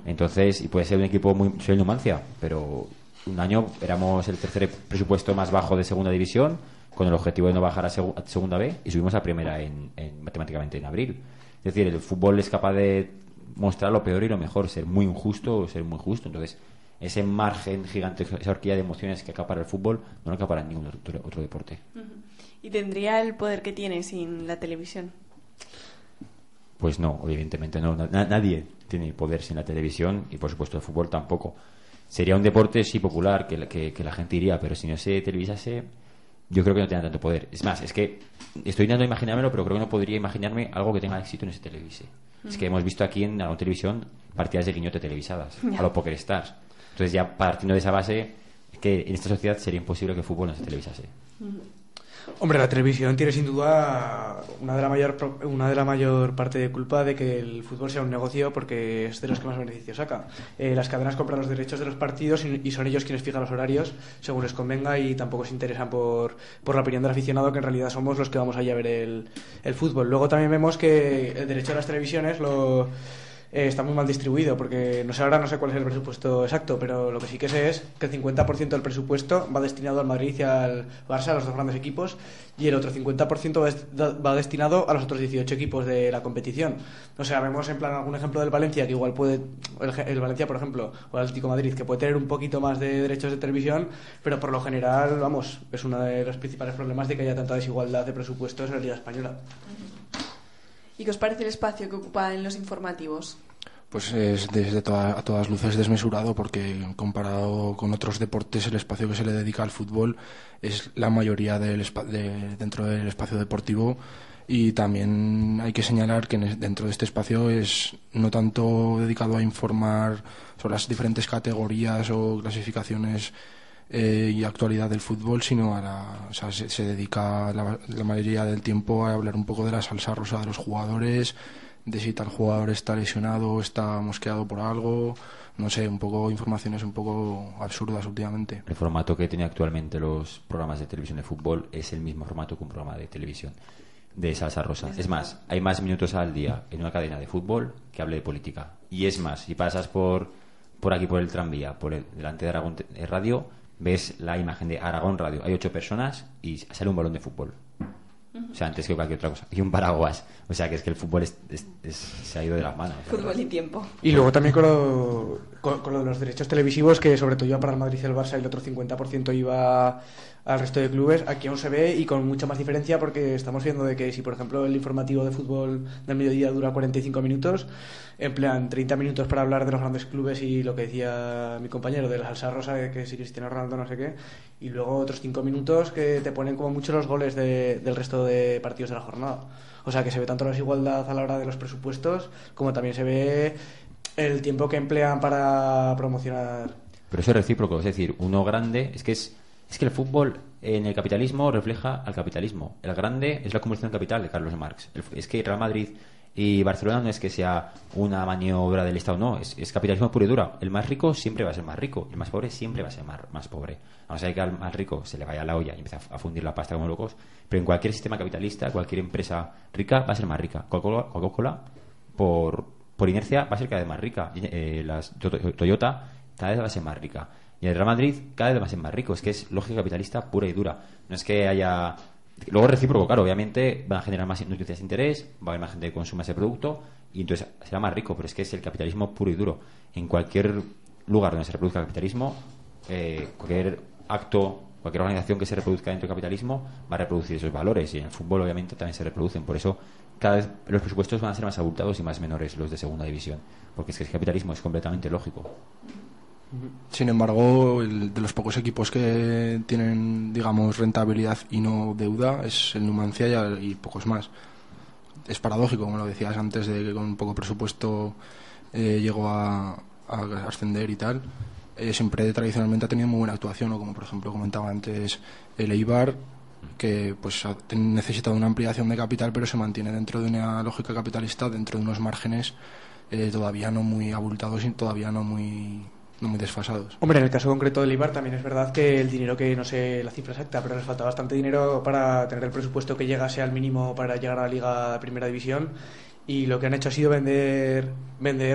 Speaker 10: Entonces, y puede ser un equipo muy... Soy el Numancia, pero un año éramos el tercer presupuesto más bajo de segunda división, con el objetivo de no bajar a segunda B, y subimos a primera matemáticamente en abril. Es decir, el fútbol es capaz de mostrar lo peor y lo mejor, ser muy injusto o ser muy justo. Entonces, ese margen gigante, esa horquilla de emociones que acapara el fútbol, no lo acapara ningún otro deporte.
Speaker 6: ¿Y tendría el poder que tiene sin la televisión?
Speaker 10: Pues no, evidentemente no. Nadie tiene poder sin la televisión, y por supuesto el fútbol tampoco. Sería un deporte sí popular, que la gente iría, pero si no se televisase, yo creo que no tiene tanto poder. Es más, es que estoy intentando imaginármelo, pero creo que no podría imaginarme algo que tenga éxito en ese televise. Es que hemos visto aquí en la televisión partidas de guiñote televisadas, a los Poker Stars. Entonces, ya partiendo de esa base, es que en esta sociedad sería imposible que el fútbol no se televisase.
Speaker 9: Hombre, la televisión tiene sin duda una de la mayor parte de culpa de que el fútbol sea un negocio, porque es de los que más beneficios saca. Las cadenas compran los derechos de los partidos y son ellos quienes fijan los horarios según les convenga, y tampoco se interesan por la opinión del aficionado, que en realidad somos los que vamos allá a ver el fútbol. Luego también vemos que el derecho a las televisiones está muy mal distribuido, porque no sé cuál es el presupuesto exacto, pero lo que sí que sé es que el 50% del presupuesto va destinado al Madrid y al Barça, a los dos grandes equipos, y el otro 50% va destinado a los otros 18 equipos de la competición. O sea, vemos en plan algún ejemplo del Valencia, que igual puede, el Valencia, por ejemplo, o el Atlético de Madrid, que puede tener un poquito más de derechos de televisión, pero por lo general, vamos, es uno de los principales problemas de que haya tanta desigualdad de presupuestos en la Liga Española.
Speaker 6: ¿Y qué os parece el espacio que ocupa en los informativos?
Speaker 11: Pues es a todas luces desmesurado, porque comparado con otros deportes, el espacio que se le dedica al fútbol es la mayoría dentro del espacio deportivo. Y también hay que señalar que dentro de este espacio es no tanto dedicado a informar sobre las diferentes categorías o clasificaciones y actualidad del fútbol, sino se dedica la mayoría del tiempo a hablar un poco de la salsa rosa de los jugadores, de si tal jugador está lesionado o está mosqueado por algo, no sé, un poco informaciones un poco absurdas últimamente.
Speaker 10: El formato que tiene actualmente los programas de televisión de fútbol es el mismo formato que un programa de televisión de salsa rosa. Es más, hay más minutos al día en una cadena de fútbol que hable de política. Y es más, si pasas por aquí por el tranvía, delante de Aragón Radio, ves la imagen de Aragón Radio. Hay 8 personas y sale un balón de fútbol. O sea, antes que cualquier otra cosa. Y un paraguas. O sea, que es que el fútbol se ha ido de las manos.
Speaker 6: Fútbol y tiempo.
Speaker 9: Y luego también con lo de los derechos televisivos, que sobre todo iba para el Madrid y el Barça, y el otro 50% iba al resto de clubes. Aquí aún se ve, y con mucha más diferencia, porque estamos viendo de que si, por ejemplo, el informativo de fútbol del mediodía dura 45 minutos, emplean 30 minutos para hablar de los grandes clubes y lo que decía mi compañero de la salsa rosa, que si Cristiano Ronaldo no sé qué, y luego otros 5 minutos que te ponen como mucho los goles del resto de de partidos de la jornada. O sea que se ve tanto la desigualdad a la hora de los presupuestos como también se ve el tiempo que emplean para promocionar.
Speaker 10: Pero eso es recíproco, es decir, uno grande, es que el fútbol en el capitalismo refleja al capitalismo. El grande es la acumulación de capital de Carlos Marx. Es que Real Madrid y Barcelona no es que sea una maniobra del Estado, no, es capitalismo puro y duro. El más rico siempre va a ser más rico, el más pobre siempre va a ser más pobre. A no ser que al más rico se le vaya a la olla y empiece a fundir la pasta como locos, pero en cualquier sistema capitalista, cualquier empresa rica va a ser más rica. Coca-Cola, por inercia, va a ser cada vez más rica. Toyota cada vez va a ser más rica. Y el Real Madrid cada vez va a ser más rico. Es que es lógica capitalista pura y dura. No es que haya... Luego recíproco, claro, obviamente van a generar más noticias de interés, va a haber más gente que consuma ese producto y entonces será más rico, pero es que es el capitalismo puro y duro. En cualquier lugar donde se reproduzca el capitalismo, cualquier acto, cualquier organización que se reproduzca dentro del capitalismo va a reproducir esos valores, y en el fútbol obviamente también se reproducen. Por eso cada vez los presupuestos van a ser más abultados y más menores los de segunda división, porque es que el capitalismo es completamente lógico.
Speaker 11: Sin embargo, de los pocos equipos que tienen, digamos, rentabilidad y no deuda es el Numancia y pocos más. Es paradójico, como lo decías antes, de que con poco presupuesto llegó a ascender y tal. Siempre tradicionalmente ha tenido muy buena actuación, ¿no? Como por ejemplo comentaba antes el Eibar, que pues ha necesitado una ampliación de capital, pero se mantiene dentro de una lógica capitalista, dentro de unos márgenes todavía no muy abultados y todavía no muy desfasados.
Speaker 9: Hombre, en el caso concreto del Eibar también es verdad que el dinero, que no sé la cifra exacta, pero les falta bastante dinero para tener el presupuesto que llegase al mínimo para llegar a la Liga de Primera División, y lo que han hecho ha sido vender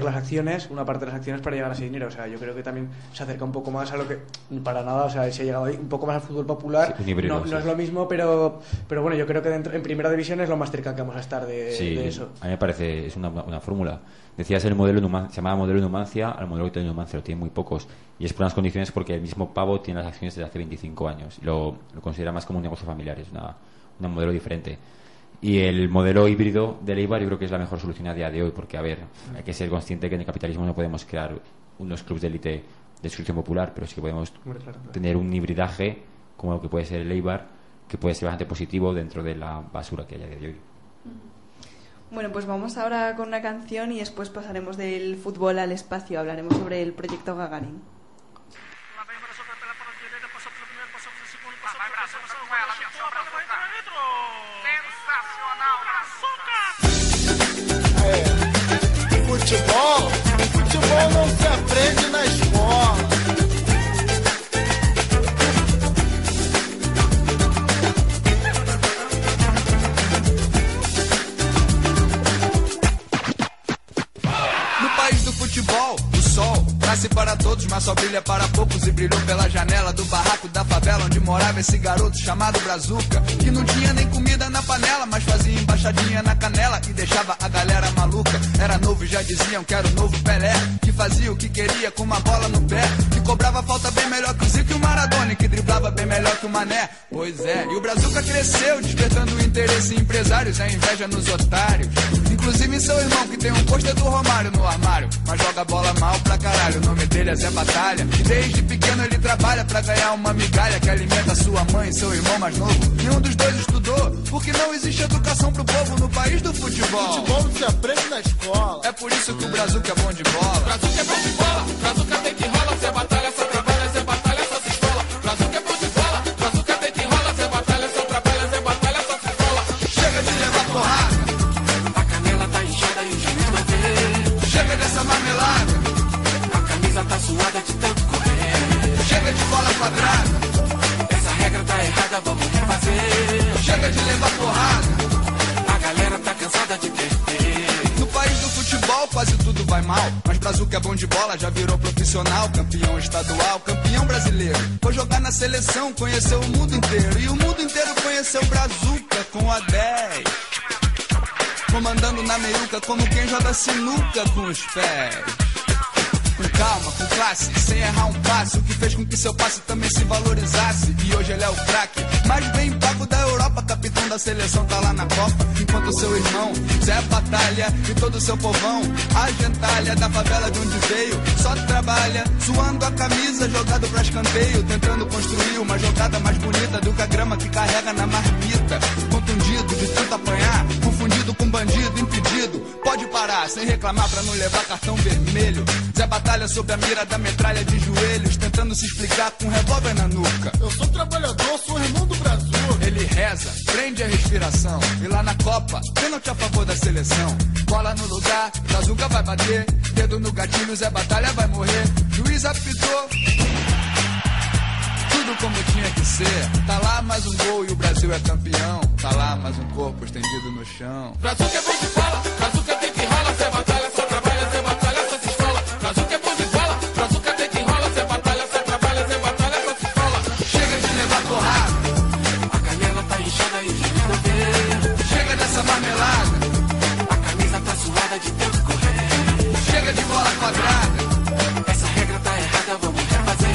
Speaker 9: las acciones, una parte de las acciones, para llegar a ese dinero. O sea, yo creo que también se acerca un poco más a lo que, para nada, o sea, se ha llegado ahí un poco más al fútbol popular. Sí, no es lo mismo, pero bueno, yo creo que en Primera División es lo más cerca que vamos a estar de eso.
Speaker 10: A mí me parece, es una fórmula. Decías el modelo Numancia, se llamaba modelo Numancia, al modelo que tiene Numancia lo tiene muy pocos, y es por unas condiciones porque el mismo pavo tiene las acciones desde hace 25 años, lo considera más como un negocio familiar, es un modelo diferente. Y el modelo híbrido del Eibar yo creo que es la mejor solución a día de hoy, porque a ver, hay que ser consciente que en el capitalismo no podemos crear unos clubes de élite de solución popular, pero sí que podemos tener un hibridaje como lo que puede ser el Eibar, que puede ser bastante positivo dentro de la basura que hay a día de hoy.
Speaker 6: Bueno, pues vamos ahora con una canción y después pasaremos del fútbol al espacio. Hablaremos sobre el proyecto Gagarin.
Speaker 16: Futebol não se aprende na escola. No país do futebol, o sol nasce para todos, mas só brilha para poucos, e brilhou pela janela do barraco da favela onde morava esse garoto chamado Brazuca, que não tinha nem comida na panela, mas fazia embaixadinha na canela e deixava a galera maluca. Era novo e já diziam que era o novo Pelé, que fazia o que queria com uma bola no pé, que cobrava falta bem melhor que o Zico e o Maradona, e que driblava bem melhor que o Mané. Pois é, e o Brazuca cresceu, despertando o interesse em empresários, a inveja nos otários, inclusive em seu irmão, que tem um pôster do Romário no armário, mas joga bola mal pra caralho. O nome dele é Zé Batalha, e desde pequeno ele trabalha pra ganhar uma migalha que alimenta sua mãe e seu irmão mais novo. Nenhum dos dois estudou, porque não existe educação pro povo no país do futebol. Futebol não se aprende na escola. É por isso que o Brazuca é bom de bola. Brazuca é bom de bola, Brazuca tem que rola, Zé Batalha só trabalha, Zé Batalha só se escola. Brazuca é bom de bola, Brazuca tem que rola, Zé Batalha só trabalha, Zé Batalha só se escola. Chega de levar porrada, a canela tá inchada e o juiz não vê. Chega dessa marmelada, a camisa tá suada de tanto correr. Chega de bola quadrada, essa regra tá errada, vamos refazer. Chega de levar porrada, a galera tá cansada de perder. No país do futebol quase tudo vai mal, mas Brazuca é bom de bola, já virou profissional, campeão estadual, campeão brasileiro. Foi jogar na seleção, conheceu o mundo inteiro, e o mundo inteiro conheceu Brazuca com a 10, comandando na meiuca como quem joga sinuca com os pés. Com calma, com classe, sem errar um passo, o que fez com que seu passe também se valorizasse. E hoje ele é o craque, mais bem pago da Europa, capitão da seleção tá lá na Copa. Enquanto seu irmão, Zé Batalha e todo o seu povão, a gentalha da favela de onde veio, só trabalha, suando a camisa, jogado pra escanteio, tentando construir uma jogada mais bonita do que a grama que carrega na marmita. Contundido de tanto apanhar, confundido com bandido, impedido, pode parar, sem reclamar pra não levar cartão vermelho. Zé Batalha sob a mira da metralha de joelhos, tentando se explicar com um revólver na nuca.
Speaker 17: Eu sou trabalhador, sou irmão do Brasil.
Speaker 16: Ele reza, prende a respiração, e lá na Copa, pênalti a favor da seleção. Bola no lugar, Brazuca vai bater, dedo no gatilho, Zé Batalha vai morrer. Juiz apitou, tudo como tinha que ser. Tá lá mais um gol e o Brasil é campeão. Tá lá mais um corpo estendido no chão.
Speaker 17: Brazuca é bom de bola, Brazuca tem que rola, Zé Batalha só trabalha, Zé Batalha só se escola. Brazuca é bom de bola, Brazuca tem que rola, Zé Batalha só trabalha, Zé Batalha só se escola.
Speaker 16: Chega de levar porrada,
Speaker 17: a canela tá inchada e de ver.
Speaker 16: chega dessa marmelada,
Speaker 17: a camisa tá suada de tanto correr.
Speaker 16: chega de bola quadrada,
Speaker 17: essa regra tá errada, vamos refazer.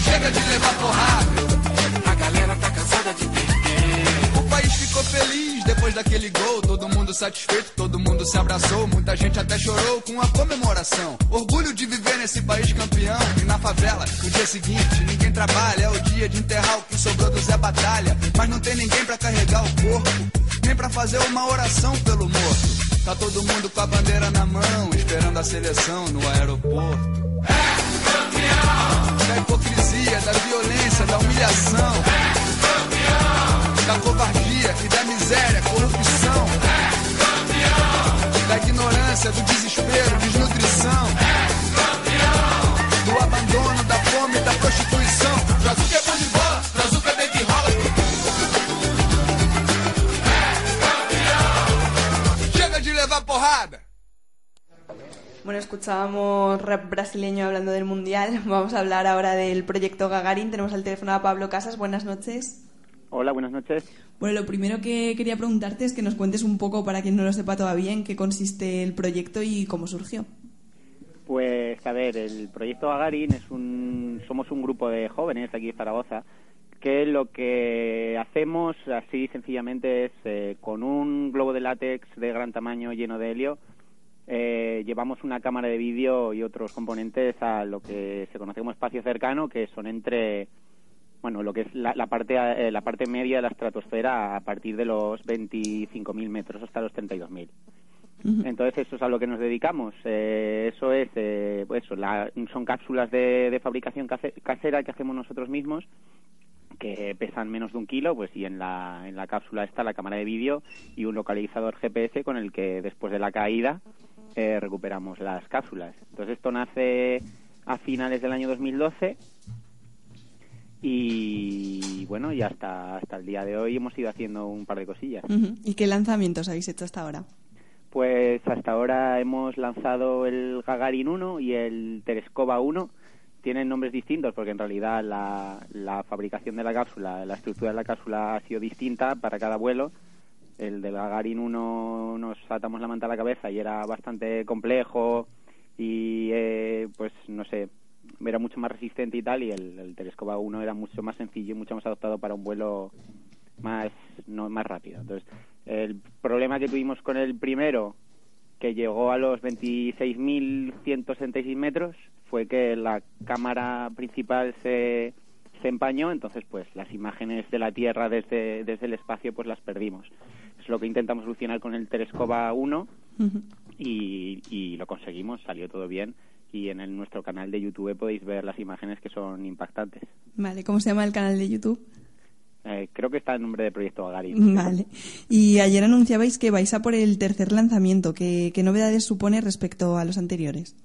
Speaker 16: chega de levar porrada,
Speaker 17: a galera tá cansada de perder.
Speaker 16: o país ficou feliz depois daquele gol, todo mundo satisfeito, todo mundo se abraçou, muita gente até chorou com a comemoração. Orgulho de viver nesse país campeão. E na favela, no dia seguinte, ninguém trabalha, é o dia de enterrar o que sobrou do Zé Batalha. Mas não tem ninguém pra carregar o corpo, nem pra fazer uma oração pelo morto. Tá todo mundo com a bandeira na mão, esperando a seleção no aeroporto.
Speaker 17: É campeão!
Speaker 16: Da hipocrisia, da violência, da humilhação, da covardia e da miséria, corrupção, da ignorância, do desespero, desnutrição, do abandono, da fome, da prostituição.
Speaker 17: Brazuca é bom de bola, Brazuca tem que rola.
Speaker 16: Chega de levar porrada.
Speaker 6: Bueno, escuchábamos rap brasileño hablando del Mundial. Vamos a hablar ahora del proyecto Gagarin. Tenemos al teléfono a Pablo Casas. Buenas noches.
Speaker 18: Hola, buenas noches.
Speaker 6: Bueno, lo primero que quería preguntarte es que nos cuentes un poco, para quien no lo sepa todavía, en qué consiste el proyecto y cómo surgió.
Speaker 18: Pues, a ver, el proyecto Gagarin somos un grupo de jóvenes aquí en Zaragoza, que lo que hacemos, así sencillamente, es con un globo de látex de gran tamaño lleno de helio, llevamos una cámara de vídeo y otros componentes a lo que se conoce como espacio cercano, que son entre, bueno, lo que es la parte media de la estratosfera a partir de los 25.000 metros hasta los 32.000. Entonces eso es a lo que nos dedicamos. Eso es, son cápsulas de fabricación casera que hacemos nosotros mismos, que pesan menos de 1 kilo, pues, y en la cápsula está la cámara de vídeo y un localizador GPS con el que después de la caída recuperamos las cápsulas. Entonces esto nace a finales del año 2012 y bueno, y hasta el día de hoy hemos ido haciendo un par de cosillas.
Speaker 6: ¿Y qué lanzamientos habéis hecho hasta ahora?
Speaker 18: Pues hasta ahora hemos lanzado el Gagarin 1 y el Tereskova 1. Tienen nombres distintos porque en realidad la fabricación de la cápsula, la estructura de la cápsula ha sido distinta para cada vuelo. El del Gagarin 1 nos atamos la manta a la cabeza y era bastante complejo y pues no sé, era mucho más resistente y tal, y el Tereskova 1 era mucho más sencillo y mucho más adaptado para un vuelo más rápido. Entonces, el problema que tuvimos con el primero, que llegó a los 26.166 metros, fue que la cámara principal se empañó, entonces pues las imágenes de la Tierra desde el espacio pues las perdimos. Es lo que intentamos solucionar con el Tereskova 1 y lo conseguimos, salió todo bien, y en nuestro canal de YouTube podéis ver las imágenes que son impactantes.
Speaker 6: Vale, ¿cómo se llama el canal de YouTube?
Speaker 18: Creo que está el nombre de Proyecto Gagarin.
Speaker 6: Vale. Y ayer anunciabais que vais a por el tercer lanzamiento. ¿Qué novedades supone respecto a los anteriores?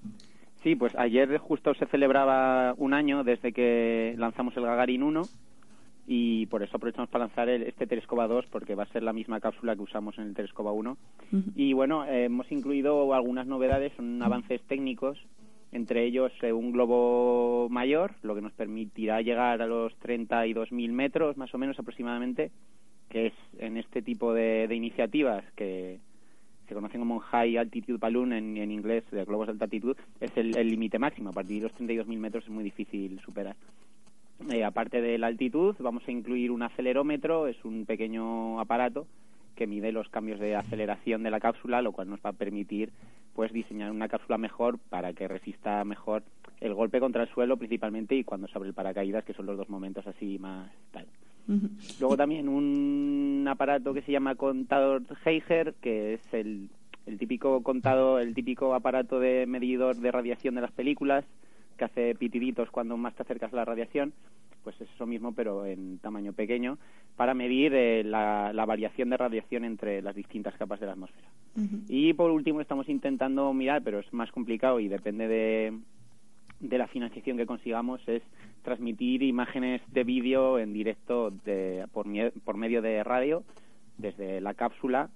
Speaker 18: Sí, pues ayer justo se celebraba 1 año desde que lanzamos el Gagarin 1 y por eso aprovechamos para lanzar este Tereskova 2, porque va a ser la misma cápsula que usamos en el Tereskova 1. Y bueno, hemos incluido algunas novedades, son avances técnicos, entre ellos un globo mayor, lo que nos permitirá llegar a los 32.000 metros más o menos aproximadamente, que es en este tipo de iniciativas que se conocen como High Altitude Balloon en inglés, de globos de alta altitud, es el límite máximo. A partir de los 32.000 metros es muy difícil superar. Aparte de la altitud, vamos a incluir un acelerómetro, es un pequeño aparato que mide los cambios de aceleración de la cápsula, lo cual nos va a permitir pues diseñar una cápsula mejor para que resista mejor el golpe contra el suelo principalmente, y cuando se abre el paracaídas, que son los dos momentos así más tal. Luego también un aparato que se llama contador Geiger, que es el típico contador, el típico aparato de medidor de radiación de las películas, que hace pitiditos cuando más te acercas a la radiación. Pues es eso mismo, pero en tamaño pequeño, para medir la variación de radiación entre las distintas capas de la atmósfera. Y por último estamos intentando mirar, pero es más complicado y depende de la financiación que consigamos, es transmitir imágenes de vídeo en directo por medio de radio desde la cápsula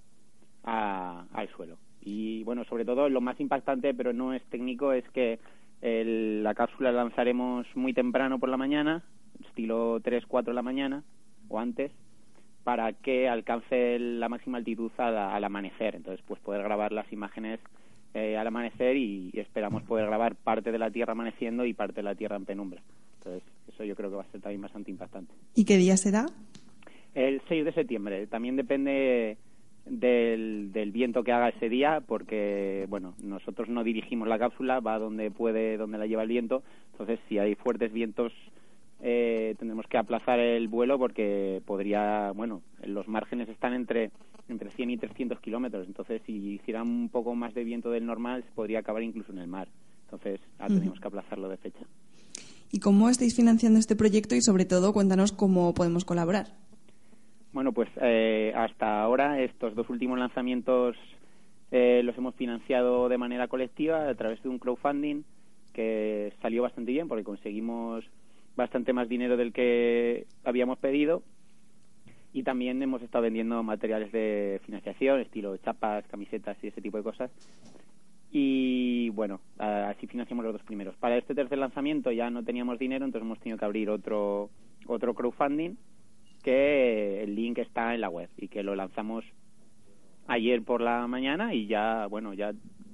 Speaker 18: al suelo. Y bueno, sobre todo lo más impactante, pero no es técnico, es que la cápsula la lanzaremos muy temprano por la mañana, estilo 3-4 de la mañana o antes, para que alcance la máxima altitud al amanecer. Entonces pues poder grabar las imágenes al amanecer, y esperamos poder grabar parte de la Tierra amaneciendo y parte de la Tierra en penumbra. Entonces eso yo creo que va a ser también bastante impactante.
Speaker 6: ¿Y qué día será?
Speaker 18: El 6 de septiembre. También depende del viento que haga ese día, porque bueno, nosotros no dirigimos la cápsula, va donde la lleva el viento. Entonces si hay fuertes vientos tendremos que aplazar el vuelo, porque los márgenes están entre 100 y 300 kilómetros, entonces si hiciera un poco más de viento del normal se podría acabar incluso en el mar. Entonces tenemos que aplazarlo de fecha.
Speaker 6: ¿Y cómo estáis financiando este proyecto? Y sobre todo, cuéntanos cómo podemos colaborar.
Speaker 18: Bueno, pues hasta ahora estos dos últimos lanzamientos los hemos financiado de manera colectiva a través de un crowdfunding que salió bastante bien, porque conseguimos bastante más dinero del que habíamos pedido, y también hemos estado vendiendo materiales de financiación, estilo chapas, camisetas y ese tipo de cosas. Y bueno, así financiamos los dos primeros. Para este tercer lanzamiento ya no teníamos dinero, entonces hemos tenido que abrir otro crowdfunding, que el link está en la web, y que lo lanzamos ayer por la mañana, y ya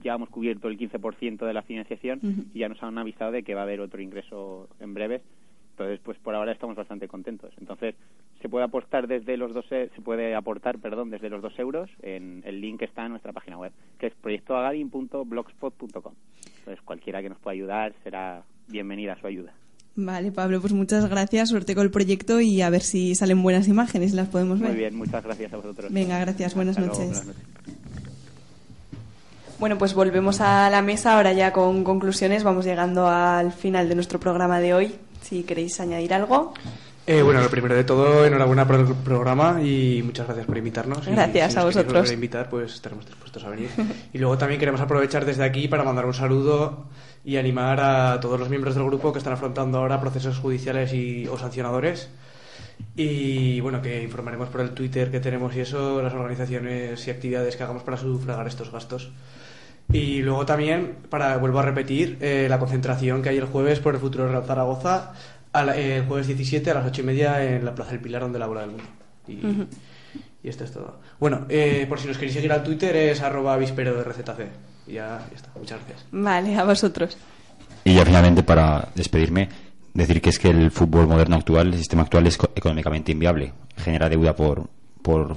Speaker 18: hemos cubierto el 15% de la financiación, y ya nos han avisado de que va a haber otro ingreso en breves. Entonces, pues por ahora estamos bastante contentos. Entonces, se puede aportar desde los 2 euros. El link está en nuestra página web, que es proyectoagarin.blogspot.com. Entonces, cualquiera que nos pueda ayudar será bienvenida a su ayuda.
Speaker 6: Vale, Pablo, pues muchas gracias, suerte con el proyecto, y a ver si salen buenas imágenes y las podemos ver.
Speaker 18: Muy bien, muchas gracias a vosotros.
Speaker 6: Venga, gracias, buenas
Speaker 18: Hasta
Speaker 6: noches.
Speaker 18: luego, buenas noches.
Speaker 6: Bueno, pues volvemos a la mesa ahora ya con conclusiones. Vamos llegando al final de nuestro programa de hoy. Si queréis añadir algo.
Speaker 9: Bueno, lo primero de todo, enhorabuena por el programa y muchas gracias por invitarnos.
Speaker 6: Gracias
Speaker 9: si
Speaker 6: a vosotros.
Speaker 9: Si nos invitar, pues estaremos dispuestos a venir. Y luego también queremos aprovechar desde aquí para mandar un saludo y animar a todos los miembros del grupo que están afrontando ahora procesos judiciales o sancionadores. Y bueno, que informaremos por el Twitter que tenemos y eso, las organizaciones y actividades que hagamos para sufragar estos gastos. Y luego también, vuelvo a repetir, la concentración que hay el jueves por el futuro de Real Zaragoza, el jueves 17 a las 8:30 en la Plaza del Pilar, donde la Bola del Mundo. Y esto es todo. Bueno, por si nos queréis seguir al Twitter es @vispero_RZC. Y ya está. Muchas gracias.
Speaker 6: Vale, a vosotros.
Speaker 10: Y ya finalmente, para despedirme, decir que es que el fútbol moderno actual, el sistema actual es económicamente inviable. Genera deuda por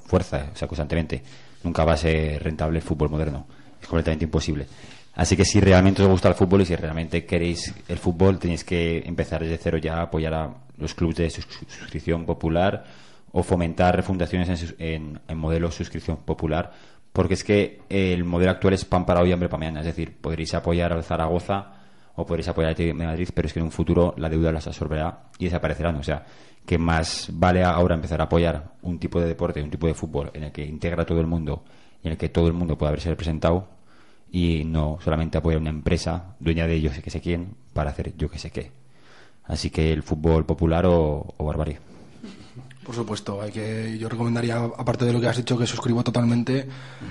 Speaker 10: fuerza, o sea, constantemente. Nunca va a ser rentable el fútbol moderno. Es completamente imposible. Así que si realmente os gusta el fútbol y si realmente queréis el fútbol, tenéis que empezar desde cero ya a apoyar a los clubes de suscripción popular o fomentar fundaciones en modelo suscripción popular, porque es que el modelo actual es pan para hoy, hambre para mañana. Es decir, podréis apoyar al Zaragoza o podréis apoyar al Atlético de Madrid, pero es que en un futuro la deuda las absorberá y desaparecerán. O sea, que más vale ahora empezar a apoyar un tipo de deporte, un tipo de fútbol en el que integra a todo el mundo y en el que todo el mundo pueda verse representado, y no solamente apoyar a una empresa dueña de yo sé que sé quién para hacer yo que sé qué. Así que el fútbol popular o barbarie.
Speaker 11: Por supuesto, yo recomendaría, aparte de lo que has dicho, que suscribo totalmente,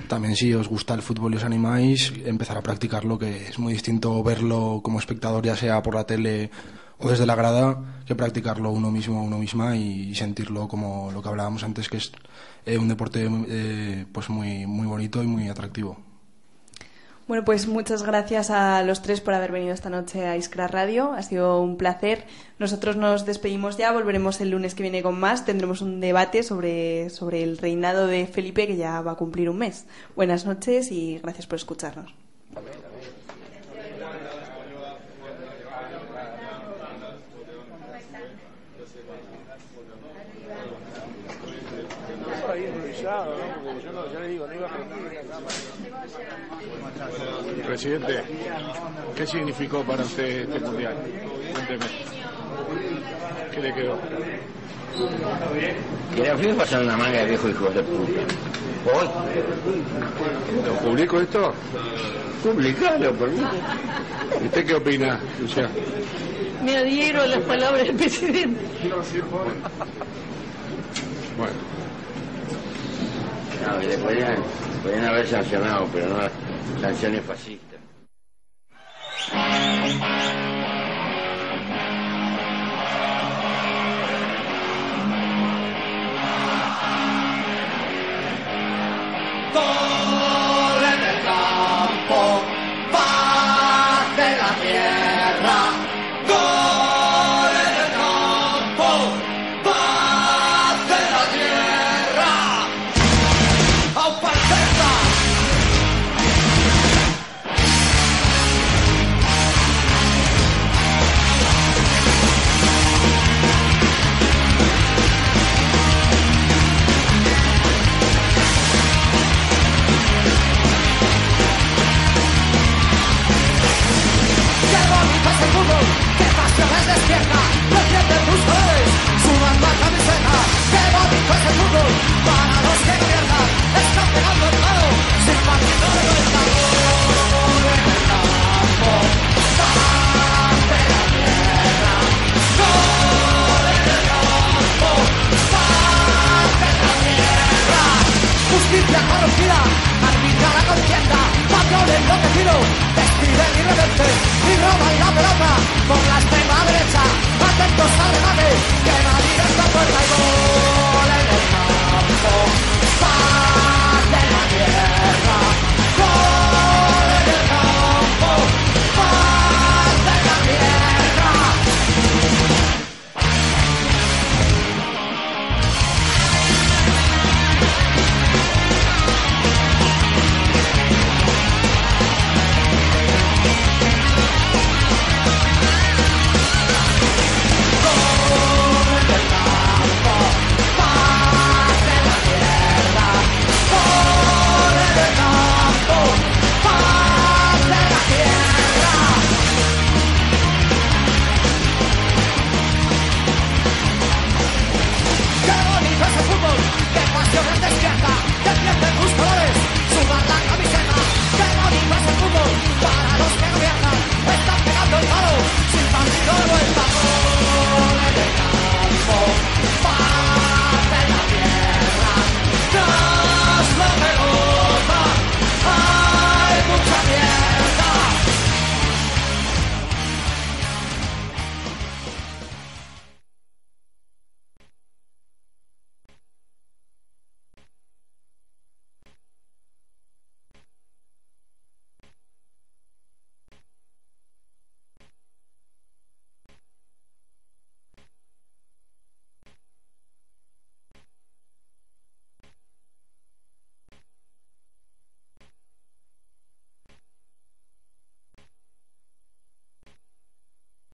Speaker 11: también si os gusta el fútbol y os animáis, empezar a practicarlo, que es muy distinto verlo como espectador, ya sea por la tele o desde la grada que practicarlo uno mismo, uno misma y sentirlo como lo que hablábamos antes, que es un deporte pues muy bonito y muy atractivo.
Speaker 6: Bueno, pues muchas gracias a los tres por haber venido esta noche a Iskra Radio. Ha sido un placer. Nosotros nos despedimos ya, volveremos el lunes que viene con más. Tendremos un debate sobre el reinado de Felipe, que ya va a cumplir un mes. Buenas noches y gracias por escucharnos.
Speaker 19: Presidente, ¿qué significó para usted este mundial? Cuénteme. ¿Qué le quedó?
Speaker 2: Que la FIFA son una manga de viejos hijos de puta. Hoy.
Speaker 19: ¿Lo publico esto?
Speaker 2: Publicalo, por mí.
Speaker 19: ¿Y usted qué opina, Luciano?
Speaker 20: Me adhiero a las palabras del presidente.
Speaker 19: Bueno.
Speaker 2: No, que le podrían haber sancionado, pero no sanciones fascistas.
Speaker 17: Gol en el campo, paz de la tierra. Gol en el campo, paz de la tierra. ¡Au Panceta! ¡Qué pasiones despierta! ¡No entienden tus colores! ¡Suban la camiseta! ¡Qué bonito es el fútbol! ¡Para los que gobiernan! ¡Están pegando el palo! ¡Sin partido de vuelta! ¡Gol en el campo! ¡Paz de la tierra! ¡Gol en el campo! ¡Paz de la tierra! ¡Justicia corrompida! ¡Arbitra la contienda! ¡Patrón enloquecido! ¡Despiden irreverentes! ¡Y roban la pelota! ¡Por la extrema derecha! ¡Atentos al remate! ¡Que va directo a puerta y gol!